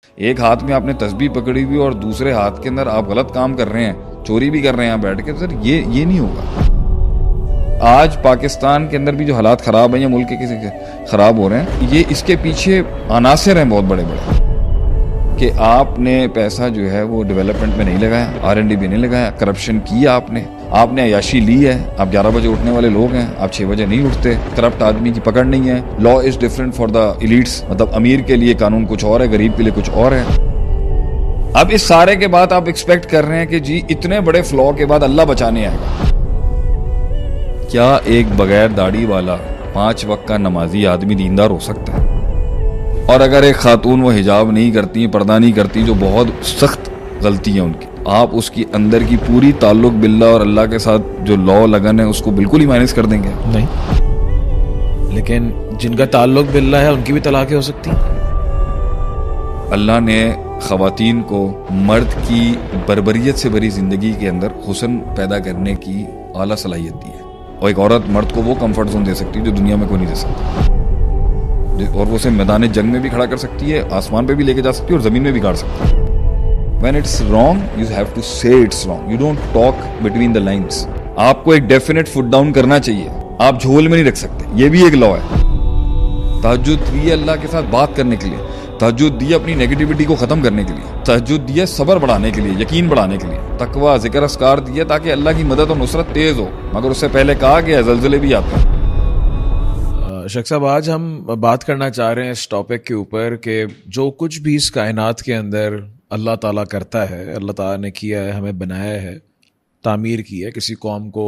ایک ہاتھ میں آپ نے تسبیح پکڑی ہوئی اور دوسرے ہاتھ کے اندر آپ غلط کام کر رہے ہیں, چوری بھی کر رہے ہیں بیٹھ کے, سر یہ نہیں ہوگا. آج پاکستان کے اندر بھی جو حالات خراب ہیں یا ملک کے کسی کے خراب ہو رہے ہیں, یہ اس کے پیچھے عناصر ہیں بہت بڑے بڑے, کہ آپ نے پیسہ جو ہے وہ ڈیولپمنٹ میں نہیں لگایا, R&D بھی نہیں لگایا, کرپشن کیا آپ نے عیاشی لی ہے. آپ 11 بجے اٹھنے والے لوگ ہیں, آپ 6 بجے نہیں اٹھتے. کرپٹ آدمی کی پکڑ نہیں ہے. Law is different for the elites, مطلب امیر کے لیے قانون کچھ اور ہے, غریب کے لیے کچھ اور ہے. اب اس سارے کے بعد آپ ایکسپیکٹ کر رہے ہیں کہ جی اتنے بڑے فلاء کے بعد اللہ بچانے آئے گا. کیا ایک بغیر داڑھی والا 5 وقت کا نمازی آدمی دیندار ہو سکتا ہے؟ اور اگر ایک خاتون وہ حجاب نہیں کرتی, پردہ نہیں کرتی, جو بہت سخت غلطی ہے ان کی, آپ اس کی اندر کی پوری تعلق باللہ اور اللہ کے ساتھ جو لا لگن ہے اس کو بالکل ہی مائنس کر دیں گے؟ نہیں. لیکن جن کا تعلق باللہ ہے ان کی بھی طلاقیں ہو سکتی ہیں. اللہ نے خواتین کو مرد کی بربریت سے بری زندگی کے اندر حسن پیدا کرنے کی اعلیٰ صلاحیت دی ہے, اور ایک عورت مرد کو وہ کمفرٹ زون دے سکتی ہے جو دنیا میں کوئی نہیں دے سکتا, اور وہ اسے میدان جنگ میں بھی کھڑا کر سکتی ہے, آسمان پہ بھی لے کے جا سکتی ہے, اور زمین میں بھی گاڑ سکتی ہے. When it's wrong, you have to say it's wrong. You don't talk between the lines. آپ کو ایک ڈیفینیٹ فٹ ڈاؤن کرنا چاہیے, آپ جھول میں نہیں رکھ سکتے. یہ بھی ایک لا ہے. تہجد دی ہے اللہ کے ساتھ بات کرنے کے لیے, تہجد دی ہے اپنی نیگیٹیوٹی کو ختم کرنے کے لیے, تہجد دی ہے صبر بڑھانے کے لیے, یقین بڑھانے کے لیے, تقوی, ذکر اذکار دی ہے تاکہ اللہ کی مدد اور نصرت تیز ہو. مگر اس سے پہلے کہا کہ زلزلے بھی آتے ہیں. شیخ صاحب, آج ہم بات کرنا چاہ رہے ہیں اس ٹاپک کے اوپر کہ جو کچھ بھی اس کائنات کے اندر اللہ تعالیٰ کرتا ہے, اللہ تعالیٰ نے کیا ہے, ہمیں بنایا ہے, تعمیر کی ہے, کسی قوم کو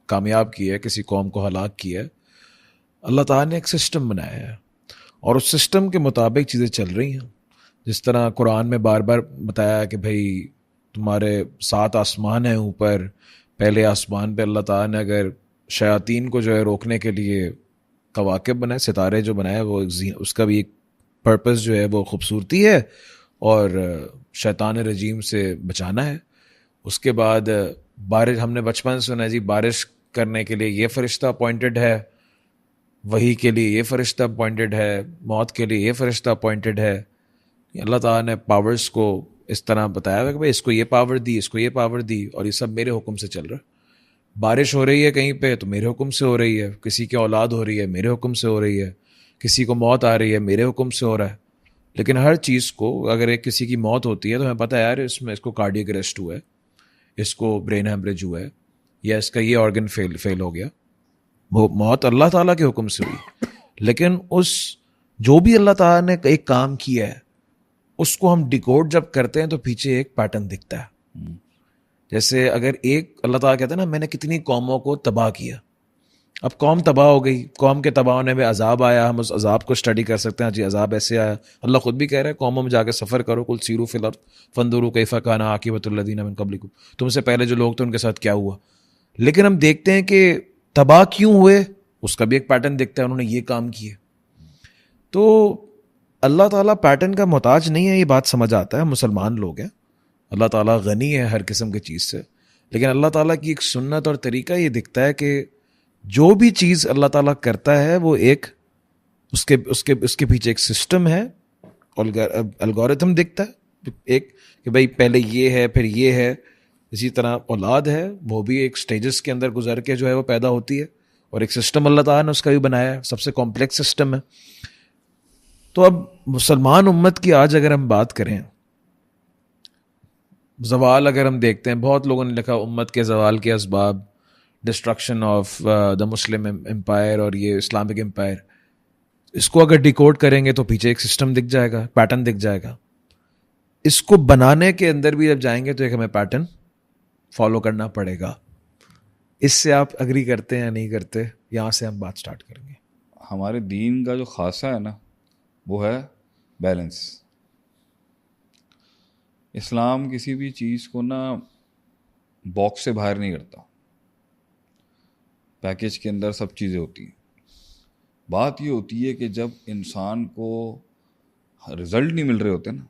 کامیاب کیا ہے, کسی قوم کو ہلاک کیا ہے. اللہ تعالیٰ نے ایک سسٹم بنایا ہے اور اس سسٹم کے مطابق چیزیں چل رہی ہیں. جس طرح قرآن میں بار بار بتایا کہ بھائی تمہارے 7 آسمان ہیں اوپر, پہلے آسمان پہ اللہ تعالیٰ نے اگر شیاطین کو جو ہے روکنے کے لیے کواکب بنائے, ستارے جو بنائے, وہ اس کا بھی ایک پرپس جو ہے وہ خوبصورتی ہے اور شیطان رجیم سے بچانا ہے. اس کے بعد بارش, ہم نے بچپن سے سنا ہے جی بارش کرنے کے لیے یہ فرشتہ اپوائنٹڈ ہے, وحی کے لیے یہ فرشتہ اپوائنٹڈ ہے, موت کے لیے یہ فرشتہ اپوائنٹڈ ہے. اللہ تعالیٰ نے پاورز کو اس طرح بتایا ہے کہ بھائی اس کو یہ پاور دی, اس کو یہ پاور دی, اور یہ سب میرے حکم سے چل رہا ہے. بارش ہو رہی ہے کہیں پہ تو میرے حکم سے ہو رہی ہے, کسی کی اولاد ہو رہی ہے میرے حکم سے ہو رہی ہے, کسی کو موت آ رہی ہے میرے حکم سے ہو رہا ہے. لیکن ہر چیز کو اگر ایک کسی کی موت ہوتی ہے تو ہمیں پتہ ہے یار اس میں اس کو کارڈیک اریسٹ ہوا ہے, اس کو برین ہیمریج ہوا ہے, یا اس کا یہ آرگن فیل ہو گیا. وہ موت اللہ تعالیٰ کے حکم سے ہوئی. لیکن اس جو بھی اللہ تعالیٰ نے ایک کام کیا ہے اس کو ہم ڈیکوڈ جب کرتے ہیں تو پیچھے ایک پیٹرن دکھتا ہے. جیسے اگر ایک اللہ تعالیٰ کہتا ہے نا میں نے کتنی قوموں کو تباہ کیا, اب قوم تباہ ہو گئی, قوم کے تباہ ہونے میں عذاب آیا, ہم اس عذاب کو اسٹڈی کر سکتے ہیں جی عذاب ایسے آیا. اللہ خود بھی کہہ رہا ہے قوموں میں جا کے سفر کرو, قل سیروا فی الارض فانظروا کیف کان عاقبۃ الذین من قبلکم, تم سے پہلے جو لوگ تھے ان کے ساتھ کیا ہوا. لیکن ہم دیکھتے ہیں کہ تباہ کیوں ہوئے اس کا بھی ایک پیٹرن دکھتا ہے, انہوں نے یہ کام کیے. تو اللہ تعالیٰ پیٹرن کا محتاج نہیں ہے, یہ بات سمجھ آتا ہے, مسلمان لوگ ہیں, اللہ تعالیٰ غنی ہے ہر قسم کی چیز سے. لیکن اللہ تعالیٰ کی ایک سنت اور طریقہ یہ دکھتا ہے کہ جو بھی چیز اللہ تعالیٰ کرتا ہے وہ ایک اس کے پیچھے ایک سسٹم ہے, الگورتھم دکھتا ہے ایک کہ بھائی پہلے یہ ہے پھر یہ ہے. اسی طرح اولاد ہے, وہ بھی ایک سٹیجز کے اندر گزر کے جو ہے وہ پیدا ہوتی ہے, اور ایک سسٹم اللہ تعالیٰ نے اس کا بھی بنایا ہے, سب سے کمپلیکس سسٹم ہے. تو اب مسلمان امت کی آج اگر ہم بات کریں, زوال اگر ہم دیکھتے ہیں, بہت لوگوں نے لکھا امت کے زوال کے اسباب, destruction of the Muslim empire اور یہ اسلامک امپائر, اس کو اگر ڈیکوڈ کریں گے تو پیچھے ایک سسٹم دکھ جائے گا, پیٹرن دکھ جائے گا. اس کو بنانے کے اندر بھی جب جائیں گے تو ایک ہمیں پیٹرن فالو کرنا پڑے گا. اس سے آپ اگری کرتے ہیں یا نہیں کرتے؟ یہاں سے ہم بات سٹارٹ کریں گے. ہمارے دین کا جو خاصہ ہے نا وہ ہے بیلنس. اسلام کسی بھی چیز کو نا باکس سے باہر نہیں کرتا, پیکیج کے اندر سب چیزیں ہوتی ہیں. بات یہ ہوتی ہے کہ جب انسان کو رزلٹ نہیں مل رہے ہوتے نا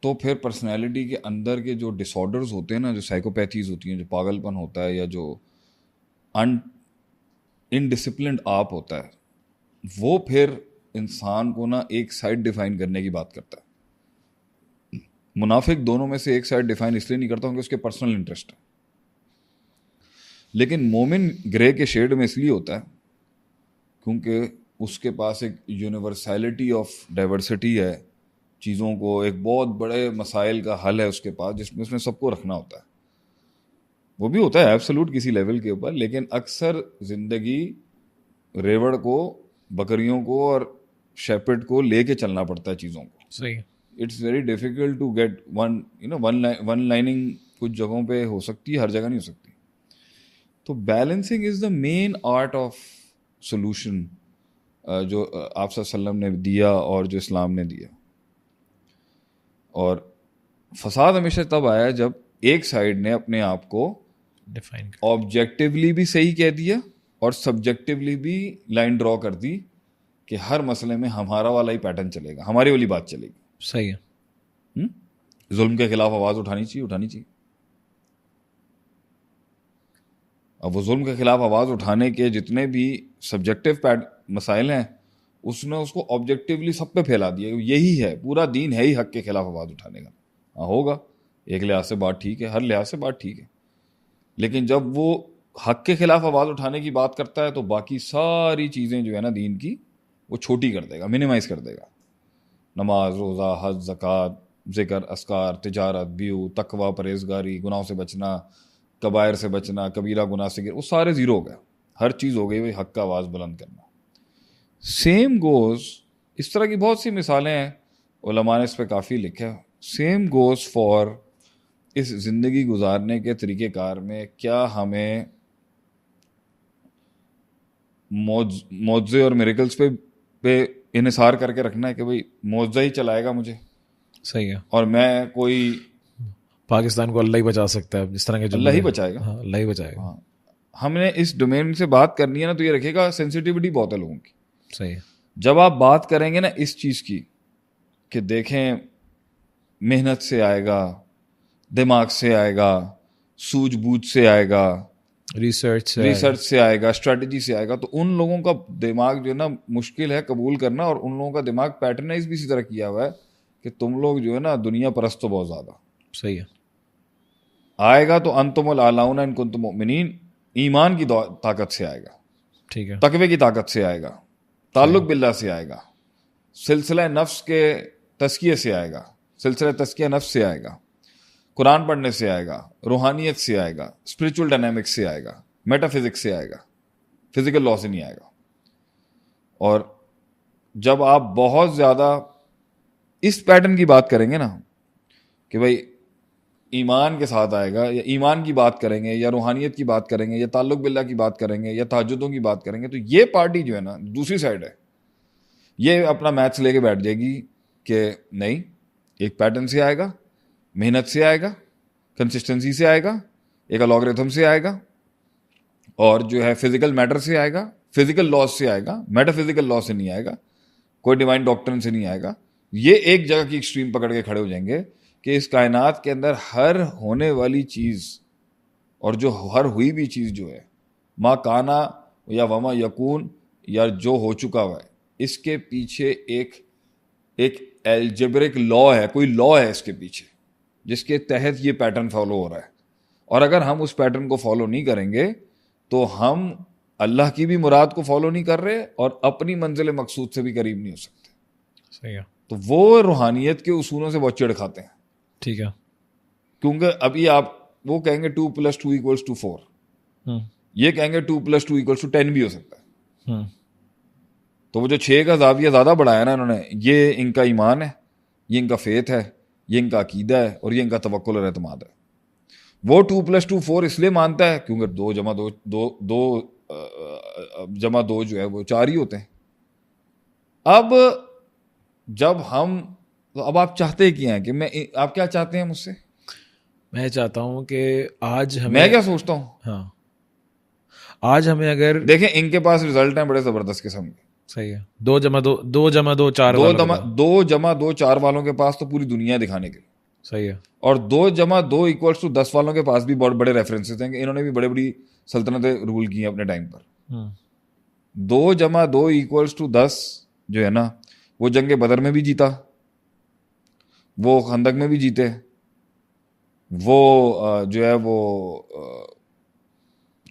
تو پھر پرسنالٹی کے اندر کے جو ڈس آرڈرز ہوتے ہیں نا, جو سائیکوپیتھیز ہوتی ہیں, جو پاگل پن ہوتا ہے یا جو انڈسپلنڈ آپ ہوتا ہے, وہ پھر انسان کو نا ایک سائڈ ڈیفائن کرنے کی بات کرتا ہے. منافق دونوں میں سے ایک سائڈ ڈیفائن اس لیے نہیں کرتا ہوں کہ اس کے پرسنل انٹرسٹ ہے, لیکن مومن گرے کے شیڈ میں اس لیے ہوتا ہے کیونکہ اس کے پاس ایک یونیورسلٹی آف ڈائیورسٹی ہے چیزوں کو, ایک بہت بڑے مسائل کا حل ہے اس کے پاس جس میں اس نے سب کو رکھنا ہوتا ہے. وہ بھی ہوتا ہے ایبسولوٹ کسی لیول کے اوپر, لیکن اکثر زندگی ریوڑ کو, بکریوں کو اور شیپرڈ کو لے کے چلنا پڑتا ہے چیزوں کو. صحیح. It's very difficult to get one lining کچھ جگہوں پہ ہو سکتی ہے, ہر جگہ نہیں ہو سکتی. تو balancing is the main art of solution جو آپ صلی اللہ علیہ وسلم نے دیا اور جو اسلام نے دیا. اور فساد ہمیشہ تب آیا جب ایک سائڈ نے اپنے آپ کو ڈیفائن آبجیکٹیولی بھی صحیح کہہ دیا اور سبجیکٹیولی بھی لائن ڈرا کر دی کہ ہر مسئلے میں ہمارا والا ہی پیٹرن چلے گا, ہماری والی بات چلے گی. صحیح ہے. ظلم کے خلاف آواز اٹھانی چاہیے. اب وہ ظلم کے خلاف آواز اٹھانے کے جتنے بھی سبجیکٹیو مسائل ہیں اس نے اس کو آبجیکٹیولی سب پہ پھیلا دیا. یہی ہے پورا دین, ہے ہی حق کے خلاف آواز اٹھانے کا. ہاں ہوگا, ایک لحاظ سے بات ٹھیک ہے, ہر لحاظ سے بات ٹھیک ہے, لیکن جب وہ حق کے خلاف آواز اٹھانے کی بات کرتا ہے تو باقی ساری چیزیں جو ہے نا دین کی وہ چھوٹی کر دے گا, منیمائز کر دے گا. نماز, روزہ, حج, زکوٰۃ, ذکر, اذکار, تجارت, بیو, تقوی, پرہیزگاری, گناہوں سے بچنا, کبائر سے بچنا, کبیرہ گناہ سے وہ سارے زیرو ہو گئے. ہر چیز ہو گئی وہی حق کا آواز بلند کرنا. سیم گوز, اس طرح کی بہت سی مثالیں ہیں, علماء نے اس پہ کافی لکھا. سیم گوز فار اس زندگی گزارنے کے طریقہ کار میں. کیا ہمیں معجزے اور میریکلز پہ انحصار کر کے رکھنا ہے کہ بھئی معجزہ ہی چلائے گا مجھے؟ صحیح ہے. اور میں کوئی پاکستان کو اللہ ہی بچا سکتا ہے, جس طرح کے اللہ ہی بچائے گا. ہاں اللہ ہی بچائے گا. ہاں, ہم نے اس ڈومین سے بات کرنی ہے نا تو یہ رکھے گا سینسٹیوٹی بہت ہے لوگوں کی. صحیح ہے. جب آپ بات کریں گے نا اس چیز کی کہ دیکھیں محنت سے آئے گا, دماغ سے آئے گا, سوجھ بوجھ سے آئے گا, ریسرچ سے آئے گا, اسٹریٹجی سے آئے گا, تو ان لوگوں کا دماغ جو ہے نا مشکل ہے قبول کرنا. اور ان لوگوں کا دماغ پیٹرنائز بھی اسی طرح کیا ہوا ہے کہ تم لوگ جو ہے نا دنیا پرست ہو بہت زیادہ. صحیح ہے. آئے گا تو انتم الاعلون ان کنتم مؤمنین, ایمان کی طاقت سے آئے گا, ٹھیک ہے, تقوی کی طاقت سے آئے گا, تعلق باللہ سے آئے گا, سلسلہ نفس کے تزکیے سے آئے گا, سلسلہ تزکیہ نفس سے آئے گا, قرآن پڑھنے سے آئے گا, روحانیت سے آئے گا, اسپرچول ڈائنامکس سے آئے گا, میٹا فزکس سے آئے گا, فزیکل لا سے نہیں آئے گا. اور جب آپ بہت زیادہ اس پیٹرن کی بات کریں گے نا کہ بھائی ایمان کے ساتھ آئے گا, یا ایمان کی بات کریں گے, یا روحانیت کی بات کریں گے, یا تعلق باللہ کی بات کریں گے, یا تہجدوں کی بات کریں گے, تو یہ پارٹی جو ہے نا دوسری سائڈ ہے, یہ اپنا میتھس لے کے بیٹھ جائے گی کہ نہیں, ایک پیٹرن سے آئے گا, محنت سے آئے گا, کنسسٹنسی سے آئے گا, ایک الگوریتھم سے آئے گا, اور جو ہے فزیکل میٹر سے آئے گا, فزیکل لاز سے آئے گا, میٹا فزیکل لا سے نہیں آئے گا, کوئی ڈیوائن ڈاکٹرن سے نہیں آئے گا. یہ ایک جگہ کی ایکسٹریم پکڑ کے کھڑے ہو جائیں گے کہ اس کائنات کے اندر ہر ہونے والی چیز اور جو ہر ہوئی بھی چیز جو ہے ما کانا یا وما یکون یا جو ہو چکا ہوا ہے, اس کے پیچھے ایک الجبرک لا ہے, کوئی لا ہے اس کے پیچھے جس کے تحت یہ پیٹرن فالو ہو رہا ہے. اور اگر ہم اس پیٹرن کو فالو نہیں کریں گے تو ہم اللہ کی بھی مراد کو فالو نہیں کر رہے اور اپنی منزل مقصود سے بھی قریب نہیں ہو سکتے. صحیح ہے. تو وہ روحانیت کے اصولوں سے بہت چڑ کھاتے ہیں. ٹھیک ہے. کیونکہ ابھی آپ وہ کہیں گے 2+2=4, یہ کہیں گے 2+2=10 بھی ہو سکتا ہے. تو وہ جو 6 کا زاویہ زیادہ بڑھایا نا انہوں نے, یہ ان کا ایمان ہے, یہ ان کا فیتھ ہے, یہ ان کا عقیدہ ہے, اور یہ ان کا توکل اور اعتماد ہے. وہ 2+2=4 اس لیے مانتا ہے کیونکہ 2+2 جو ہے وہ 4 ہی ہوتے ہیں. اب جب اب آپ چاہتے کیا ہیں کہ آپ کیا چاہتے ہیں مجھ سے؟ میں چاہتا ہوں کہ آج ہمیں, میں کیا سوچتا ہوں, ہاں آج ہمیں اگر دیکھیں ان کے پاس رزلٹ ہیں بڑے زبردست قسم کے. صحیح ہے. 2+2=4 2+2=4 والوں کے پاس تو پوری دنیا دکھانے کے لیے. صحیح ہے. اور 2+2=10 والوں کے پاس بھی بہت بڑے ریفرنسز ہیں کہ انہوں نے بھی بڑی بڑی سلطنتیں رول کی ہیں اپنے ٹائم پر. 2+2=10 جو ہے نا وہ جنگ بدر میں بھی جیتا, وہ خندق میں بھی جیتے, وہ جو ہے وہ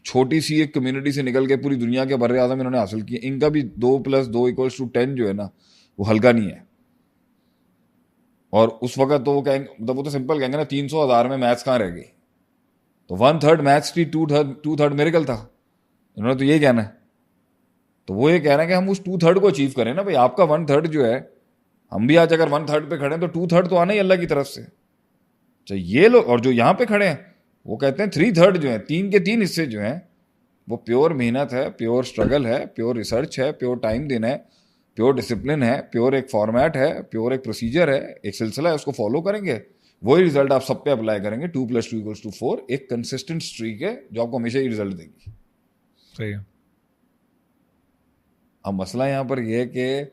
چھوٹی سی ایک کمیونٹی سے نکل کے پوری دنیا کے بر اعظم انہوں نے حاصل کیے. ان کا بھی 2+2=10 جو ہے نا وہ ہلکا نہیں ہے. اور اس وقت تو وہ کہیں گے, وہ تو سمپل کہیں گے نا 300,000 میں میتھس کہاں رہ گئی, تو 1/3 میتھس تھی, 2/3 میریکل تھا. انہوں نے تو یہ کہنا ہے. تو وہ یہ کہہ رہے ہیں کہ ہم اس 2/3 کو اچیو کریں نا بھائی. آپ کا 1/3 جو ہے, ہم بھی آج اگر 1/3 پہ کھڑے ہیں تو 2/3 تو آنا ہی اللہ کی طرف سے. چاہے یہ لوگ اور جو یہاں پہ کھڑے ہیں وہ کہتے ہیں 3/3 جو ہیں, 3 کے 3 حصے جو ہیں وہ پیور محنت ہے, پیور اسٹرگل ہے, پیور ریسرچ ہے, پیور ٹائم دینا ہے, پیور ڈسپلن ہے, پیور ایک فارمیٹ ہے, پیور ایک پروسیجر ہے, ایک سلسلہ ہے, اس کو فالو کریں گے, وہی رزلٹ آپ سب پہ اپلائی کریں گے. 2+2=4 ایک کنسسٹنٹ اسٹریک ہے جو آپ کو ہمیشہ ہی رزلٹ دے گی. صحیح ہے. اب مسئلہ یہاں پر یہ ہے کہ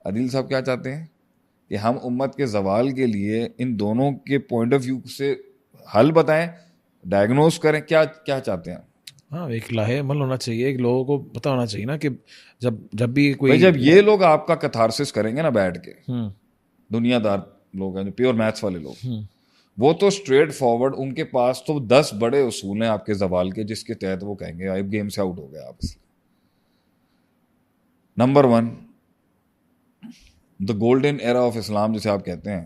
عدیل صاحب کیا چاہتے ہیں کہ ہم امت کے زوال کے لیے ان دونوں کے پوائنٹ آف ویو سے حل بتائیں, ڈائگنوز کریں, کیا کیا چاہتے ہیں؟ ہاں, ایک لاہے عمل ہونا چاہیے, ایک لوگوں کو پتہ ہونا چاہیے نا کہ جب بھی کوئی, جب یہ لوگ آپ کا کتھارسس کریں گے نا بیٹھ کے, دنیا دار لوگ ہیں جو پیور میتھس والے لوگ, وہ تو اسٹریٹ فارورڈ ان کے پاس تو 10 بڑے اصول ہیں آپ کے زوال کے جس کے تحت وہ کہیں گے آپ گیم سے آؤٹ ہو گئے آپ. Number 1, the golden era of اسلام جسے آپ کہتے ہیں.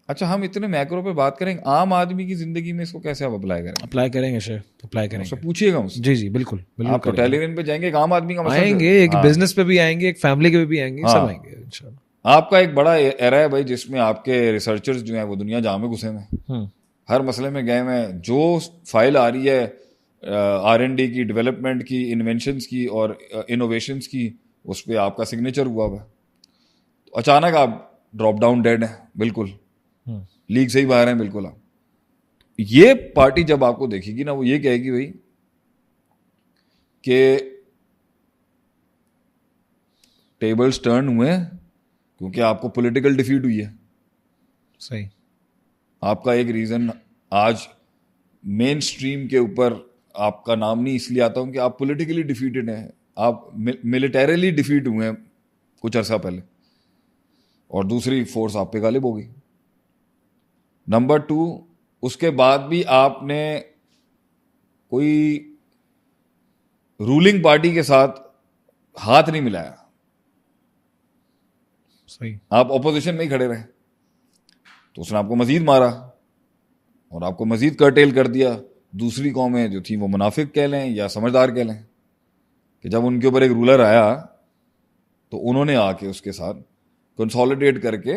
اچھا ہم اتنے میکرو پہ بات کریں, عام آدمی کی زندگی میں اس کو کیسے آپ اپلائی کریں؟ اپلائی کریں گے شیخ, اپلائی کریں گے. پوچھیے گا مجھ سے. جی جی بالکل بالکل. آپ ٹیلیویژن پہ جائیں گے, ایک عام آدمی کا مسئلہ آئیں گے, ایک بزنس پہ بھی آئیں گے, ایک فیملی کے بھی آئیں گے, سب آئیں گے انشاءاللہ. آپ کا ایک بڑا ایرا ہے بھائی جس میں آپ کے ریسرچرز جو ہیں وہ دنیا جہاں میں گھسے ہوئے ہیں, ہر مسئلے میں گئے ہوئے ہیں. جو فائل آ رہی ہے R&D کی, ڈیولپمنٹ کی, انوینشنس کی اور انوویشنس کی, اس پہ آپ کا سگنیچر ہوا ہوا ہے. تو اچانک آپ ڈراپ ڈاؤن ڈیڈ ہیں, بالکل لیگ سے ہی باہر ہیں بالکل. آپ یہ پارٹی جب آپ کو دیکھے گی نا وہ یہ کہے گی بھائی کہ ٹیبلز ٹرن ہوئے ہیں کیونکہ آپ کو پولیٹیکل ڈیفیٹ ہوئی ہے. صحیح. آپ کا ایک ریزن آج مین سٹریم کے اوپر آپ کا نام نہیں اس لیے آتا ہوں کہ آپ پولیٹیکلی ڈیفیٹڈ ہیں, آپ ملٹریلی ڈیفیٹ ہوئے ہیں کچھ عرصہ پہلے, اور دوسری فورس آپ پہ غالب ہو گئی. نمبر 2, اس کے بعد بھی آپ نے کوئی رولنگ پارٹی کے ساتھ ہاتھ نہیں ملایا. صحیح. آپ اپوزیشن میں ہی کھڑے رہے تو اس نے آپ کو مزید مارا اور آپ کو مزید کرٹیل کر دیا. دوسری قومیں جو تھیں وہ منافق کہہ لیں یا سمجھدار کہہ لیں کہ جب ان کے اوپر ایک رولر آیا تو انہوں نے آ کے اس کے ساتھ کنسالیڈیٹ کر کے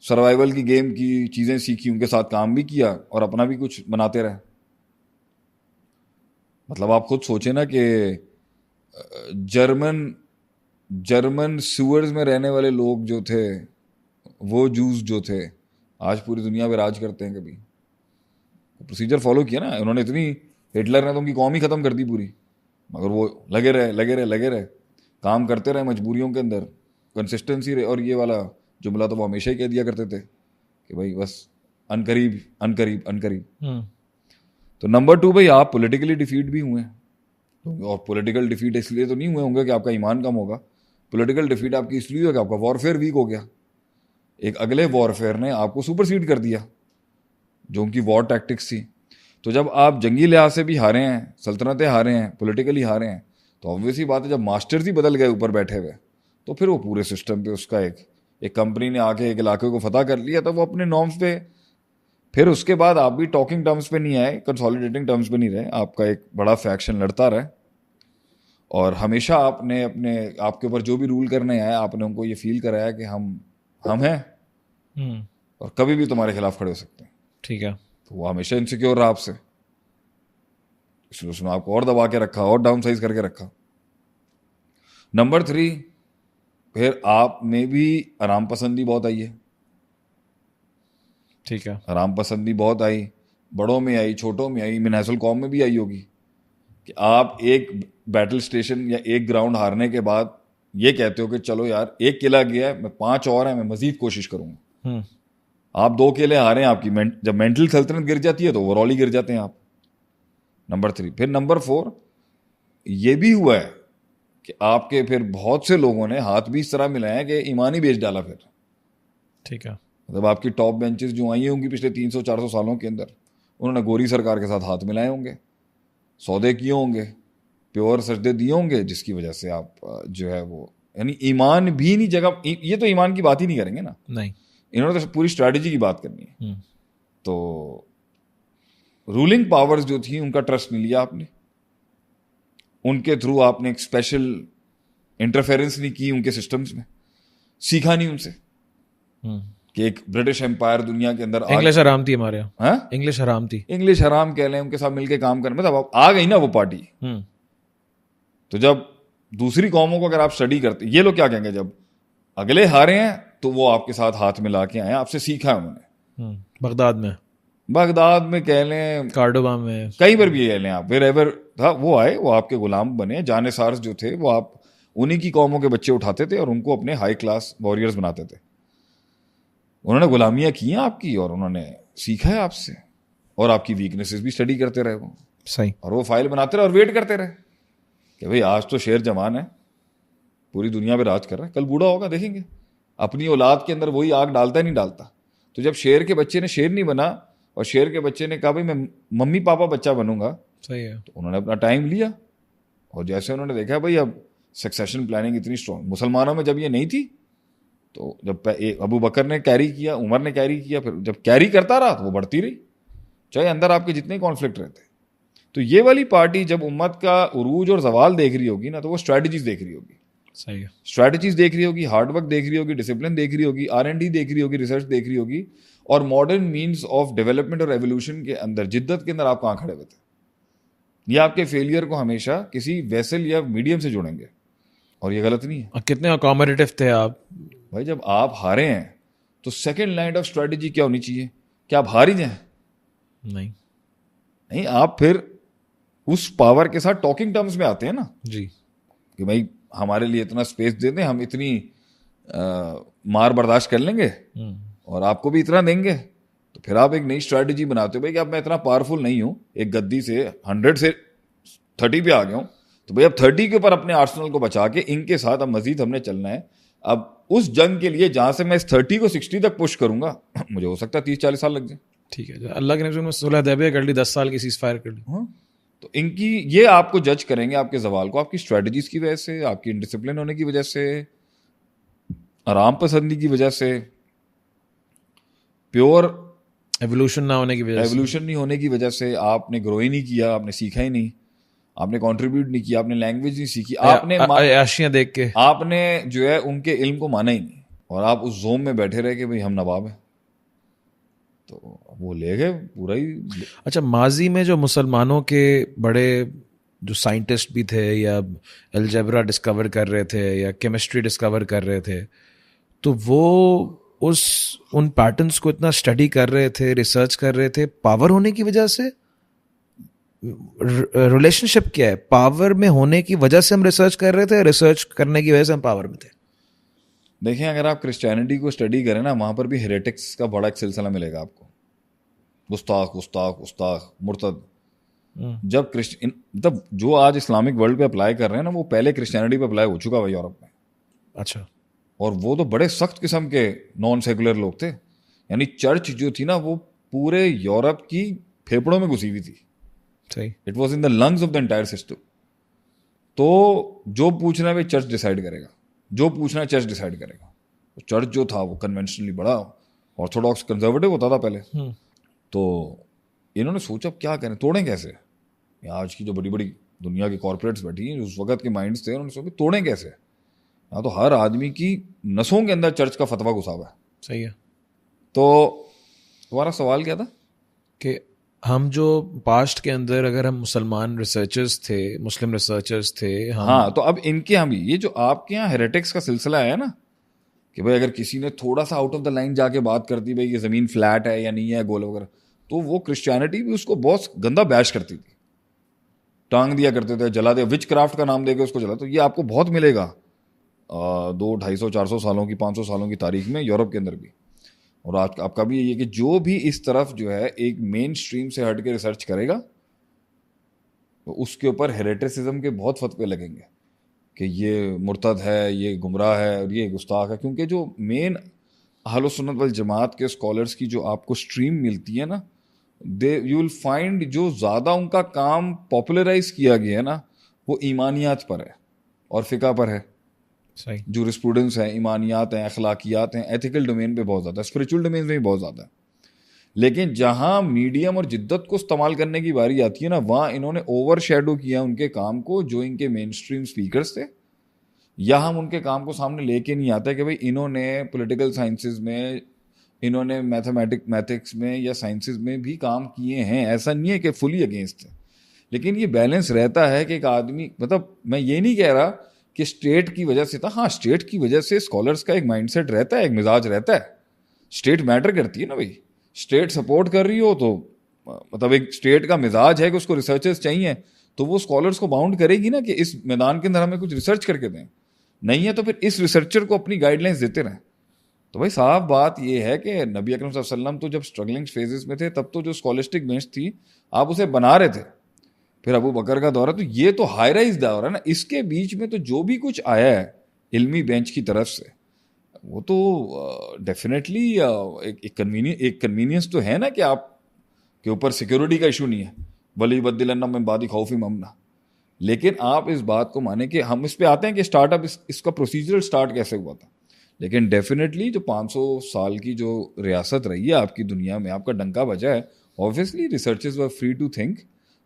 سروائیول کی گیم کی چیزیں سیکھی, ان کے ساتھ کام بھی کیا اور اپنا بھی کچھ بناتے رہے. مطلب آپ خود سوچیں نا کہ جرمن سیورز میں رہنے والے لوگ جو تھے, وہ جوز جو تھے, آج پوری دنیا پہ راج کرتے ہیں. کبھی پروسیجر فالو کیا نا انہوں نے, اتنی ہٹلر نے تو ان کی قوم ہی ختم کر دی پوری, مگر وہ لگے رہے کام کرتے رہے مجبوریوں کے اندر, کنسسٹنسی رہے. اور یہ والا جملہ تو وہ ہمیشہ ہی کہہ دیا کرتے تھے کہ بھائی بس انقریب. تو نمبر 2 بھائی آپ پولیٹیکلی ڈیفیٹ بھی ہوئے ہیں, اور پولیٹیکل ڈیفیٹ اس لیے تو نہیں ہوئے ہوں گے کہ آپ کا ایمان کم ہوگا. پولیٹیکل ڈیفیٹ آپ کی اس لیے ہوگا کہ آپ کا وارفیئر ویک ہو گیا. ایک اگلے وارفیئر نے آپ کو سپرسیڈ کر دیا جو ان کی وار ٹیکٹکس تھی. تو جب آپ جنگی لحاظ سے بھی ہارے ہیں, سلطنتیں ہارے ہیں, پولیٹیکلی ہارے ہیں, تو obviously بات ہے جب ماسٹرز ہی بدل گئے اوپر بیٹھے ہوئے تو پھر وہ پورے سسٹم پہ اس کا ایک کمپنی نے آ کے ایک علاقے کو فتح کر لیا تو وہ اپنے نارمز پہ, پھر اس کے بعد آپ بھی ٹاکنگ ٹرمز پہ نہیں آئے, کنسالیڈیٹنگ ٹرمز پہ نہیں رہے, آپ کا ایک بڑا فیکشن لڑتا رہے. اور ہمیشہ آپ نے آپ کے اوپر جو بھی رول کرنے آئے آپ نے ان کو یہ فیل کرایا کہ ہم ہیں اور کبھی بھی تمہارے خلاف کھڑے ہو سکتے ہیں. ٹھیک ہے. تو وہ ہمیشہ انسیکیور رہا آپ سے, اس لیے اس نے آپ کو اور دبا کے رکھا اور ڈاؤن سائز کر کے رکھا. نمبر 3, پھر آپ میں بھی آرام پسندی بہت آئی ہے. ٹھیک ہے. آرام پسندی بہت آئی, بڑوں میں آئی, چھوٹوں میں آئی, منحص القوم میں بھی آئی ہوگی کہ آپ ایک بیٹل سٹیشن یا ایک گراؤنڈ ہارنے کے بعد یہ کہتے ہو کہ چلو یار ایک قلعہ گیا ہے, میں 5 اور ہیں, میں مزید کوشش کروں گا. آپ 2 قلعے ہارے ہیں, آپ کی جب مینٹل سلطنت گر جاتی ہے تو اوور آل ہی گر جاتے ہیں آپ. نمبر 3. پھر نمبر 4 یہ بھی ہوا ہے کہ آپ کے پھر بہت سے لوگوں نے ہاتھ بھی اس طرح ملائے کہ ایمان ہی بیچ ڈالا. پھر ٹھیک ہے. مطلب آپ کی ٹاپ بینچز جو آئی ہوں گی پچھلے 300-400 سالوں کے اندر, انہوں نے گوری سرکار کے ساتھ ہاتھ ملائے ہوں گے, سودے کیے ہوں گے, پیور سجدے دیے ہوں گے, جس کی وجہ سے آپ جو ہے وہ یعنی ایمان بھی نہیں جگہ. یہ تو ایمان کی بات ہی نہیں کریں گے نا, نہیں, انہوں نے تو پوری اسٹریٹجی کی بات کرنی ہے. تو رولنگ پاورز جو تھیں ان کا ٹرسٹ نہیں لیا آپ نے, ان کے تھرو آپ نے ایک اسپیشل انٹرفیئرنس نہیں کی ان کے سسٹمز میں, سیکھا نہیں ان سے کہ ایک برٹش امپائر دنیا کے اندر انگلش حرام تھی ہمارے یہاں, انگلش حرام تھی, انگلش حرام کہہ لیں, ان کے ساتھ مل کے کام کرنے. مطلب آ گئی نا وہ پارٹی. تو جب دوسری قوموں کو اگر آپ اسٹڈی کرتے, یہ لوگ کیا کہیں گے جب اگلے ہارے ہیں تو وہ آپ کے ساتھ ہاتھ ملا کے آئے, آپ سے سیکھا ہے انہوں نے. بغداد میں کہہ لیں, کارڈوبا میں, کہیں پر بھی کہہ لیں آپ, ویر ایور تھا وہ آئے, وہ آپ کے غلام بنے. جانصارز جو تھے وہ آپ انہی کی قوموں کے بچے اٹھاتے تھے اور ان کو اپنے ہائی کلاس واریئرز بناتے تھے. انہوں نے غلامیاں کی ہیں آپ کی, اور انہوں نے سیکھا ہے آپ سے, اور آپ کی ویکنیسز بھی اسٹڈی کرتے رہے وہ. صحیح. اور وہ فائل بناتے رہے اور ویٹ کرتے رہے کہ بھئی آج تو شیر جوان ہے, پوری دنیا پہ راج کر رہا ہے, کل بوڑھا ہوگا دیکھیں گے. اپنی اولاد کے اندر وہی آگ ڈالتا ہی نہیں ڈالتا. تو جب شیر کے بچے نے شیر نہیں بنا اور شیر کے بچے نے کہا بھئی میں ممی پاپا بچہ بنوں گا, صحیح ہے, تو انہوں نے اپنا ٹائم لیا. اور جیسے انہوں نے دیکھا بھئی اب سکسیشن پلاننگ اتنی اسٹرانگ, مسلمانوں میں جب یہ نہیں تھی, تو جب ابو بکر نے کیری کیا, عمر نے کیری کیا, پھر جب کیری کرتا رہا تو وہ بڑھتی رہی, چاہے اندر آپ کے جتنے کانفلکٹ رہتے. تو یہ والی پارٹی جب امت کا عروج اور زوال دیکھ رہی ہوگی نا, تو وہ اسٹریٹجیز دیکھ رہی ہوگی. صحیح ہے, اسٹریٹجیز دیکھ رہی ہوگی, ہارڈ ورک دیکھ رہی ہوگی, ڈسپلن دیکھ رہی ہوگی, R&D دیکھ رہی ہوگی, ریسرچ دیکھ رہی ہوگی, اور ماڈرن مینس آف ڈیولپمنٹ اور ایولیوشن کے اندر, جدت کے اندر آپ کہاں کھڑے ہوئے تھے. یہ آپ کے فیلئر کو ہمیشہ کسی ویسل یا میڈیم سے جوڑیں گے, اور یہ غلط نہیں ہے. کتنے اکاموڈیٹو تھے آپ بھائی. جب آپ ہارے ہیں تو سیکنڈ لائن آف اسٹریٹجی کیا ہونی چاہیے, کہ آپ ہار ہی جائیں. نہیں, آپ پھر اس پاور کے ساتھ ٹاکنگ ٹرمز میں آتے ہیں نا, جی, کہ بھائی ہمارے لیے اتنا اسپیس دے دیں, ہم اتنی مار برداشت کر لیں گے, اور آپ کو بھی اتنا دیں گے. تو پھر آپ ایک نئی اسٹریٹجی بناتے ہو بھائی کہ اب میں اتنا پاورفل نہیں ہوں, ایک گدی سے 100 سے 30 پہ آ گیا ہوں, تو بھائی اب 30 کے اوپر اپنے آرسنل کو بچا کے ان کے ساتھ اب مزید ہم نے چلنا ہے. اب اس جنگ کے لیے جہاں سے میں اس 30 کو 60 تک پش کروں گا, مجھے ہو سکتا ہے 30-40 سال لگ جائیں. ٹھیک ہے, اللہ کے نبی نے صلح حدیبیہ کر لی, 10 سال کی سیز فائر کر لی. تو ان کی یہ آپ کو جج کریں گے آپ کے زوال کو, آپ کی اسٹریٹجیز کی وجہ سے, آپ کی انڈسپلن ہونے کی وجہ سے, آرام پسندی کی وجہ سے, پیور ایوولوشن نہ ہونے کی وجہ سے, ایوولوشن نہیں ہونے کی وجہ سے. آپ نے گرو ہی نہیں کیا, آپ نے سیکھا ہی نہیں, آپ نے کنٹریبیوٹ نہیں کیا, آپ نے لینگویج نہیں سیکھی, آپ نے عیاشیاں دیکھ کے آپ نے جو ہے ان کے علم کو مانا ہی نہیں, اور آپ اس زوم میں بیٹھے رہے کہ بھئی ہم نواب ہیں. تو وہ لے گئے پورا ہی. اچھا, ماضی میں جو مسلمانوں کے بڑے جو سائنٹسٹ بھی تھے, یا الجبرا ڈسکور کر رہے تھے, یا کیمسٹری ڈسکور کر رہے تھے, تو وہ ان پیٹرنس کو اتنا اسٹڈی کر رہے تھے, ریسرچ کر رہے تھے, پاور ہونے کی وجہ سے. ریلیشن شپ کیا ہے, پاور میں ہونے کی وجہ سے ہم ریسرچ کر رہے تھے, ریسرچ کرنے کی وجہ سے ہم پاور میں تھے. دیکھیں, اگر آپ کرسچینٹی کو اسٹڈی کریں نا, وہاں پر بھی ہیریٹکس کا بڑا ایک سلسلہ ملے گا آپ کو, گستاخ مرتد. جب مطلب جو آج اسلامک ورلڈ پہ اپلائی کر رہے ہیں نا, وہ پہلے کرسچینٹی پہ اپلائی ہو چکا ہے یورپ میں. اچھا. اور وہ تو بڑے سخت قسم کے نان سیکولر لوگ تھے, یعنی چرچ جو تھی نا وہ پورے یورپ کی پھیپڑوں میں گھسی ہوئی تھی. صحیح. It was in the lungs of the entire system. تو جو پوچھنا ہے چرچ ڈیسائیڈ کرے گا, جو پوچھنا ہے چرچ ڈیسائیڈ کرے گا. چرچ جو تھا وہ کنونشنلی بڑا آرتھوڈاکس کنزرویٹو ہوتا تھا پہلے. تو انہوں نے سوچا کیا کریں, توڑیں کیسے. آج کی جو بڑی بڑی دنیا کے کارپوریٹس بیٹھی ہیں, جو اس وقت کے مائنڈس تھے, انہوں نے سوچا توڑیں کیسے. یہاں تو ہر آدمی کی نسوں کے اندر چرچ کا فتویٰ گھسا ہوا ہے. صحیح ہے. تو تمہارا سوال کیا تھا؟ کہ ہم جو پاسٹ کے اندر اگر ہم مسلمان ریسرچرز تھے, مسلم ریسرچرز تھے, ہاں, تو اب ان کے یہاں بھی یہ جو آپ کے یہاں ہیریٹکس کا سلسلہ ہے نا, کہ بھائی اگر کسی نے تھوڑا سا آؤٹ آف دا لائن جا کے بات کر دی, بھائی یہ زمین فلیٹ ہے یا نہیں ہے, گول وغیرہ, تو وہ کرسچینٹی بھی اس کو بہت گندا بیش کرتی تھی, ٹانگ دیا کرتے تھے, جلا دیا, وچ کرافٹ کا نام دے کے اس کو جلا. تو یہ آپ کو بہت ملے گا 200-250-400 سالوں کی 500 سالوں کی تاریخ میں یورپ کے اندر بھی. اور آج آپ کا بھی یہ کہ جو بھی اس طرف جو ہے ایک مین سٹریم سے ہٹ کے ریسرچ کرے گا, تو اس کے اوپر ہیریٹسزم کے بہت فتوے لگیں گے. کہ یہ مرتد ہے, یہ گمراہ ہے اور یہ گستاخ ہے. کیونکہ جو مین اہل سنت والجماعت کے اسکالرس کی جو آپ کو اسٹریم ملتی ہے نا, یو ول فائنڈ جو زیادہ ان کا کام پاپولرائز کیا گیا ہے نا وہ ایمانیات پر ہے اور فقہ پر ہے. صحیح. جو اسٹوڈنٹس ہیں ایمانیات ہیں, اخلاقیات ہیں, ایتھیکل ڈومین پہ بہت زیادہ ہے, اسپریچول ڈومین میں بھی بہت زیادہ ہے. لیکن جہاں میڈیم اور جدت کو استعمال کرنے کی باری آتی ہے نا, وہاں انہوں نے اوور شیڈو کیا ان کے کام کو جو ان کے مین اسٹریم اسپیکرس تھے. یا ہم ان کے کام کو سامنے لے کے نہیں آتے کہ بھائی انہوں نے پولیٹیکل سائنسز میں, انہوں نے میتھمیٹکس میں یا سائنسز میں بھی کام کیے ہیں. ایسا نہیں ہے کہ فلی اگینسٹ ہے, لیکن یہ بیلنس رہتا ہے کہ ایک آدمی, مطلب میں یہ نہیں کہہ رہا کہ اسٹیٹ کی وجہ سے تھا, ہاں اسٹیٹ کی وجہ سے اسکالرس کا ایک مائنڈ سیٹ رہتا ہے, ایک مزاج رہتا ہے. اسٹیٹ میٹر کرتی ہے نا بھائی, اسٹیٹ سپورٹ کر رہی ہو تو مطلب ایک اسٹیٹ کا مزاج ہے کہ اس کو ریسرچرز چاہیے, تو وہ اسکالرس کو باؤنڈ کرے گی نا کہ اس میدان کے اندر ہمیں کچھ ریسرچ کر کے دیں. نہیں ہے تو پھر اس ریسرچر کو اپنی گائیڈ لائنس دیتے رہیں. تو بھائی صاف بات یہ ہے کہ نبی اکرم صلی اللہ علیہ وسلم تو جب اسٹرگلنگ فیزز میں تھے تب تو جو اسکالسٹک بینچ تھی آپ اسے بنا رہے تھے. پھر ابو بکر کا دور ہے, تو یہ تو ہائی رائز دور ہے نا. اس کے بیچ میں تو جو بھی کچھ آیا ہے علمی بینچ کی طرف سے وہ تو ڈیفینیٹلی ایک کنوینئنس تو ہے نا کہ آپ کے اوپر سیکیورٹی کا ایشو نہیں ہے, ولی بدلنا میں بادی خوفی ممنا. لیکن آپ اس بات کو مانیں کہ ہم اس پہ آتے ہیں کہ اسٹارٹ اپ اس کا پروسیجرل اسٹارٹ کیسے ہوا تھا. لیکن ڈیفینیٹلی جو 500 سال کی جو ریاست رہی ہے آپ کی دنیا میں, آپ کا ڈنکا بجا ہے, obviously researchers were free to think.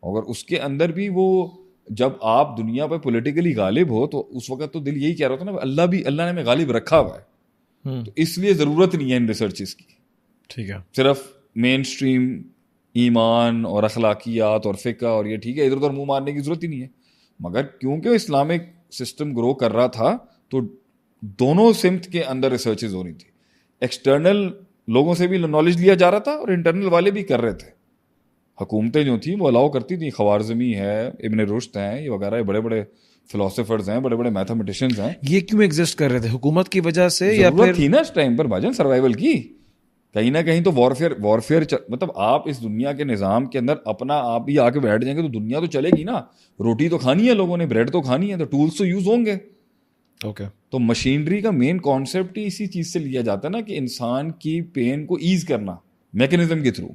اور اس کے اندر بھی وہ جب آپ دنیا پہ پولیٹیکلی غالب ہو تو اس وقت تو دل یہی کہہ رہا تھا نا اللہ نے ہمیں غالب رکھا ہوا ہے, تو اس لیے ضرورت نہیں ہے ان ریسرچز کی. ٹھیک ہے, صرف مین اسٹریم ایمان اور اخلاقیات اور فقہ اور یہ ٹھیک ہے, ادھر ادھر منہ مارنے کی ضرورت ہی نہیں ہے. مگر کیونکہ اسلامک سسٹم گرو کر رہا تھا تو دونوں سمت کے اندر ریسرچز ہو رہی تھی. ایکسٹرنل لوگوں سے بھی نالج لیا جا رہا تھا اور انٹرنل والے بھی کر رہے تھے. حکومتیں جو تھیں وہ الاؤ کرتی تھیں. خوارزمی ہے, ابن رشد ہیں, یہ وغیرہ بڑے بڑے فلاسفرز ہیں, بڑے بڑے میتھمیٹیشینز ہیں. یہ کیوں ایگزسٹ کر رہے تھے, حکومت کی وجہ سے یا ضرورت پھر تھی نا اس ٹائم پر بھاجن سروائیول کی. کہیں نہ کہیں تو وارفیئر مطلب آپ اس دنیا کے نظام کے اندر اپنا آپ ہی آ کے بیٹھ جائیں گے تو دنیا تو چلے گی نا. روٹی تو کھانی ہے لوگوں نے, بریڈ تو کھانی ہے, تو ٹولس تو یوز ہوں گے. اوکے, تو مشینری کا مین کانسیپٹ ہی اسی چیز سے لیا جاتا ہے نا کہ انسان کی پین کو ایز کرنا میکینزم کے تھرو.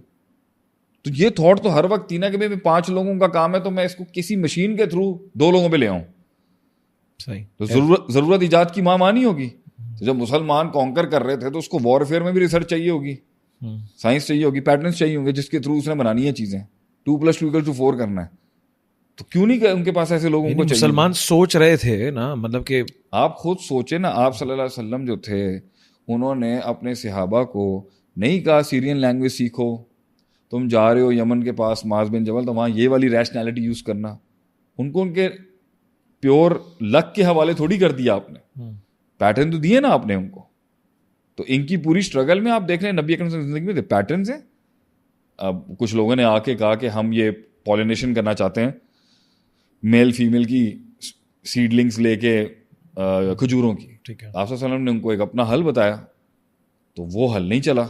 تو یہ تھاٹ تو ہر وقت تھی نا کہ بھائی 5 لوگوں کا کام ہے تو میں اس کو کسی مشین کے تھرو 2 لوگوں پہ لے آؤں. صحیح. تو ضرورت ایجاد کی ماں مانی ہوگی. تو جب مسلمان کانکر کر رہے تھے تو اس کو وارفیئر میں بھی ریسرچ چاہیے ہوگی, سائنس چاہیے ہوگی, پیٹرنس چاہیے ہوں گے جس کے تھرو اس نے بنانی ہے چیزیں. 2+2=4 کرنا ہے. تو کیوں نہیں کہ ان کے پاس ایسے لوگوں کو چاہیے. مسلمان سوچ رہے تھے نا, مطلب کہ آپ خود سوچے نا, آپ صلی اللہ علیہ وسلم جو تھے انہوں نے اپنے صحابہ کو نہیں کہا سیرین لینگویج سیکھو, تم جا رہے ہو یمن کے پاس معاذ بن جبل تو وہاں یہ والی ریشنالٹی یوز کرنا. ان کو ان کے پیور لک کے حوالے تھوڑی کر دیا آپ نے, پیٹرن تو دیے نا آپ نے ان کو. تو ان کی پوری اسٹرگل میں آپ دیکھ رہے ہیں نبی اکرم صلی اللہ علیہ وسلم کی زندگی میں پیٹرنز ہیں. اب کچھ لوگوں نے آ کے کہا کہ ہم یہ پالینیشن کرنا چاہتے ہیں, میل فیمیل کی سیڈلنگس لے کے کھجوروں کی. ٹھیک ہے, آپ صلی اللہ علیہ وسلم نے ان کو ایک اپنا حل بتایا تو وہ حل نہیں چلا,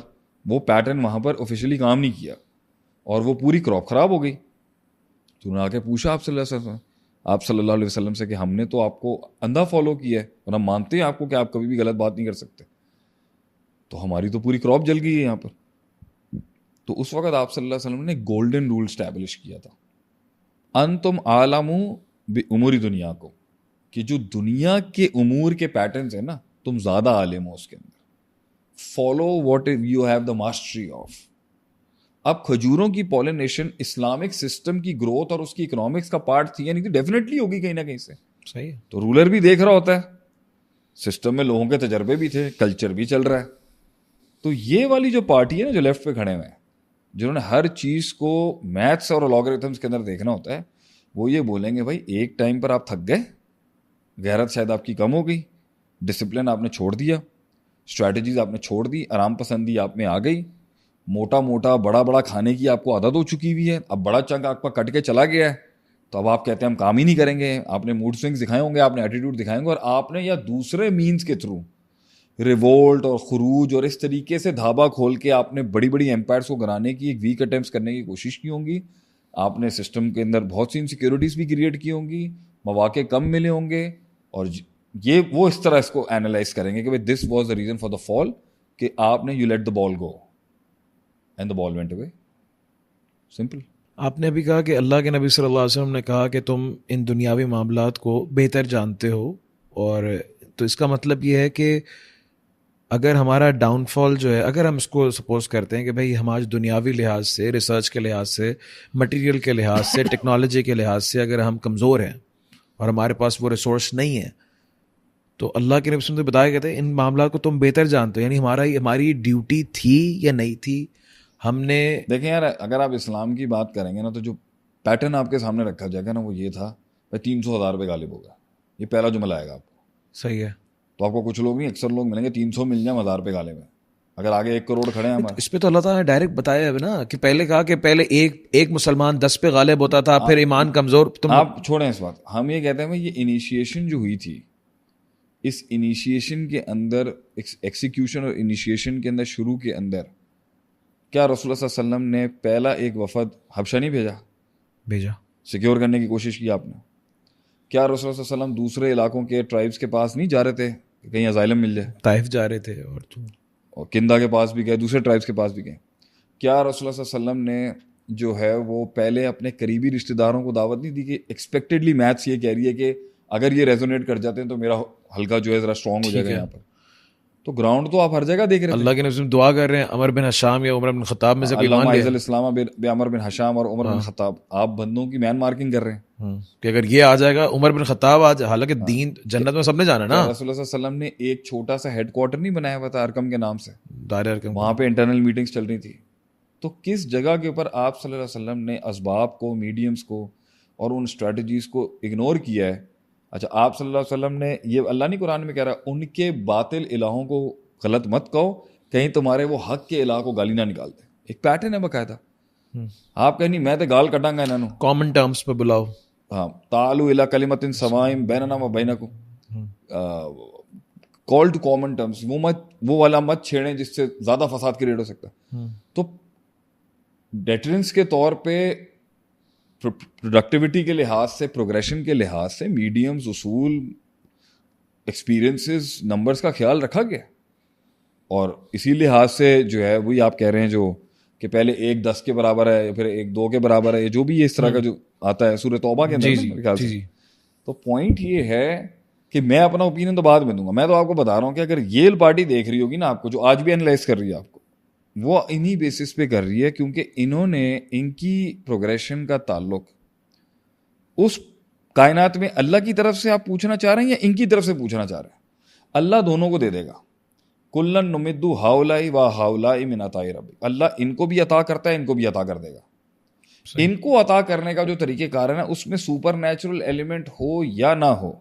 وہ پیٹرن وہاں پر آفیشیلی کام نہیں کیا اور وہ پوری کراپ خراب ہو گئی. تو انہوں نے آ کے پوچھا آپ صلی اللہ علیہ وسلم سے کہ ہم نے تو آپ کو اندھا فالو کیا ہے اور ہم مانتے ہیں آپ کو کہ آپ کبھی بھی غلط بات نہیں کر سکتے, تو ہماری تو پوری کراپ جل گئی ہے یہاں پر. تو اس وقت آپ صلی اللہ علیہ وسلم نے گولڈن رول اسٹیبلش کیا تھا, انتم عالم بامور دنیا کو, کہ جو دنیا کے امور کے پیٹرنز ہیں نا تم زیادہ عالم ہو اس کے اندر. Follow what you have the mastery of. اب کھجوروں کی پالینیشن اسلامک سسٹم کی گروتھ اور اس کی اکنامکس کا پارٹ تھی, یعنی کہ ڈیفینیٹلی ہوگی کہیں نہ کہیں سے. صحیح ہے. تو رولر بھی دیکھ رہا ہوتا ہے, سسٹم میں لوگوں کے تجربے بھی تھے, کلچر بھی چل رہا ہے. تو یہ والی جو پارٹی ہے نا جو لیفٹ پہ کھڑے ہوئے ہیں, جنہوں نے ہر چیز کو میتھس اور لاگرتھمس کے اندر دیکھنا ہوتا ہے, وہ یہ بولیں گے بھائی ایک ٹائم پر آپ تھک گئے, غیرت شاید آپ کی کم ہو گئی, ڈسپلن آپ نے چھوڑ دیا, اسٹریٹجیز آپ نے چھوڑ دی, آرام پسندی آپ میں آ گئی, موٹا موٹا بڑا بڑا کھانے کی آپ کو عادت ہو چکی ہوئی ہے, اب بڑا چنک آپ کا کٹ کے چلا گیا ہے, تو اب آپ کہتے ہیں ہم کام ہی نہیں کریں گے. آپ نے موڈ سوئنگس دکھائے ہوں گے, آپ نے ایٹیٹیوڈ دکھائے ہوں گے, اور آپ نے یا دوسرے مینس کے تھرو ریوولٹ اور خروج اور اس طریقے سے دھابا کھول کے آپ نے بڑی بڑی ایمپائرس کو گرانے کی ایک ویک اٹیمپٹس کرنے کی کوشش کی ہوں گی. آپ نے سسٹم کے اندر بہت سی انسیکیورٹیز بھی کریٹ کی ہوں گی, مواقع کم ملے ہوں گے, اور یہ وہ اس طرح اس کو اینالائز کریں گے کہ this was the reason for the fall, کہ آپ نے you let the ball go and the ball went away. Simple. آپ نے ابھی کہا کہ اللہ کے نبی صلی اللہ علیہ وسلم نے کہا کہ تم ان دنیاوی معاملات کو بہتر جانتے ہو, اور تو اس کا مطلب یہ ہے کہ اگر ہمارا ڈاؤن فال جو ہے, اگر ہم اس کو سپوز کرتے ہیں کہ بھائی ہم آج دنیاوی لحاظ سے, ریسرچ کے لحاظ سے, مٹیریل کے لحاظ سے, ٹیکنالوجی کے لحاظ سے اگر ہم کمزور ہیں اور ہمارے پاس وہ ریسورس نہیں ہے, تو اللہ کے نبی صلی اللہ علیہ وسلم بتایا کہتے ہیں ان معاملات کو تم بہتر جانتے ہو, یعنی ہماری ڈیوٹی تھی یا نہیں تھی. ہم نے دیکھیں یار, اگر آپ اسلام کی بات کریں گے نا, تو جو پیٹرن آپ کے سامنے رکھا جائے گا نا, وہ یہ تھا بھائی 300,000 پہ غالب ہوگا, یہ پہلا جملہ آئے گا آپ کو. صحیح ہے. تو آپ کو کچھ لوگ نہیں, اکثر لوگ ملیں گے 300 مل جائیں 1,000 پہ غالب ہیں, اگر آگے 1 کروڑ کھڑے ہیں ہمارے. اس پہ تو اللہ تعالیٰ نے ڈائریکٹ بتایا ہے نا کہ پہلے کہا کہ پہلے ایک مسلمان 10 پہ غالب ہوتا تھا, پھر ایمان کمزور. آپ چھوڑیں اس بات, ہم یہ کہتے ہیں بھائی یہ انیشیشن جو ہوئی تھی, اس انیشیشن کے اندر, ایکسیکیوشن اور انیشیشن کے اندر, شروع کے اندر, کیا رسول اللہ صلی اللہ علیہ وسلم نے پہلا ایک وفد حبشہ نہیں بھیجا سیکیور کرنے کی کوشش کی آپ نے؟ کیا رسول اللہ صلی اللہ علیہ وسلم دوسرے علاقوں کے ٹرائبس کے پاس نہیں جا رہے تھے کہ کہیں اسائلم مل جائے؟ طائف جا رہے تھے اور کندا کے پاس بھی گئے, دوسرے ٹرائبس کے پاس بھی گئے. کیا رسول اللہ صلی اللہ علیہ وسلم نے جو ہے وہ پہلے اپنے قریبی رشتہ داروں کو دعوت نہیں دی کہ ایکسپیکٹڈلی میتھس یہ کہہ رہی ہے کہ اگر یہ ریزونیٹ کر جاتے ہیں تو میرا حلقہ جو ہے ذرا اسٹرانگ ہو جائے گا یہاں پر؟ تو گراؤنڈ تو آپ ہر جگہ دیکھ رہے ہیں. اللہ کے نبی دعا کر رہے ہیں عمر بن حشام یا عمر بن خطاب میں سے کوئی مان لے, الاسلام بے عمر بن حشام اور عمر بن خطاب. آپ بندوں کی مین مارکنگ کر رہے ہیں کہ اگر یہ آ جائے گا عمر بن خطاب آج, حالانکہ دین جنت میں سب نے جانا نا. رسول اللہ صلی اللہ علیہ وسلم نے ایک چھوٹا سا ہیڈ کوارٹر نہیں بنایا ہوا تھا ارکم کے نام سے, دار ارکم, وہاں پہ انٹرنل میٹنگز چل رہی تھی. تو کس جگہ کے اوپر آپ صلی اللہ علیہ وسلم نے اسباب کو, میڈیمز کو اور ان اسٹریٹجیز کو اگنور کیا ہے؟ اچھا, آپ صلی اللہ علیہ وسلم نے یہ, اللہ نہیں قرآن میں کہہ رہا ان کے باطل الہوں کو غلط مت کہو, کہیں تمہارے وہ حق کے الہ کو گالی نہ نکال دیں. ایک پیٹرن ہے باقاعدہ. آپ کہیں نہیں میں تو گال کٹاں گا انہوں نے, کامن ٹرمز پہ بلاؤ. ہاں, تعالوا الی کلمۃ سواء بیننا و بینکم, کال ٹو کامن ٹرمز. وہ والا مت چھیڑیں جس سے زیادہ فساد کریٹ ہو سکتا ہے. تو ڈیٹرنس کے طور پہ پروڈکٹیوٹی کے لحاظ سے, پروگریشن کے لحاظ سے میڈیمز, اصول, ایکسپیرینسز, نمبرز کا خیال رکھا گیا. اور اسی لحاظ سے جو ہے وہی آپ کہہ رہے ہیں جو کہ پہلے 1 10 کے برابر ہے, پھر 1 2 کے برابر ہے, جو بھی اس طرح کا جو آتا ہے سورہ توبہ کے اندر. تو پوائنٹ یہ ہے کہ میں اپنا اوپینین تو بعد میں دوں گا. میں تو آپ کو بتا رہا ہوں کہ اگر یہ پارٹی دیکھ رہی ہوگی نا آپ کو, جو آج بھی انالائز کر رہی ہے آپ کو, وہ انہی بیسس پہ کر رہی ہے کیونکہ انہوں نے, ان کی پروگریشن کا تعلق اس کائنات میں اللہ کی طرف سے آپ پوچھنا چاہ رہے ہیں یا ان کی طرف سے پوچھنا چاہ رہے ہیں؟ اللہ دونوں کو دے دے گا. کلن نمد ہاؤلائی و ہاؤلائی من عطاء ربک. اللہ ان کو بھی عطا کرتا ہے, ان کو بھی عطا کر دے گا. ان کو عطا کرنے کا جو طریقہ کار ہے نا, اس میں سپر نیچرل ایلیمنٹ ہو یا نہ ہو,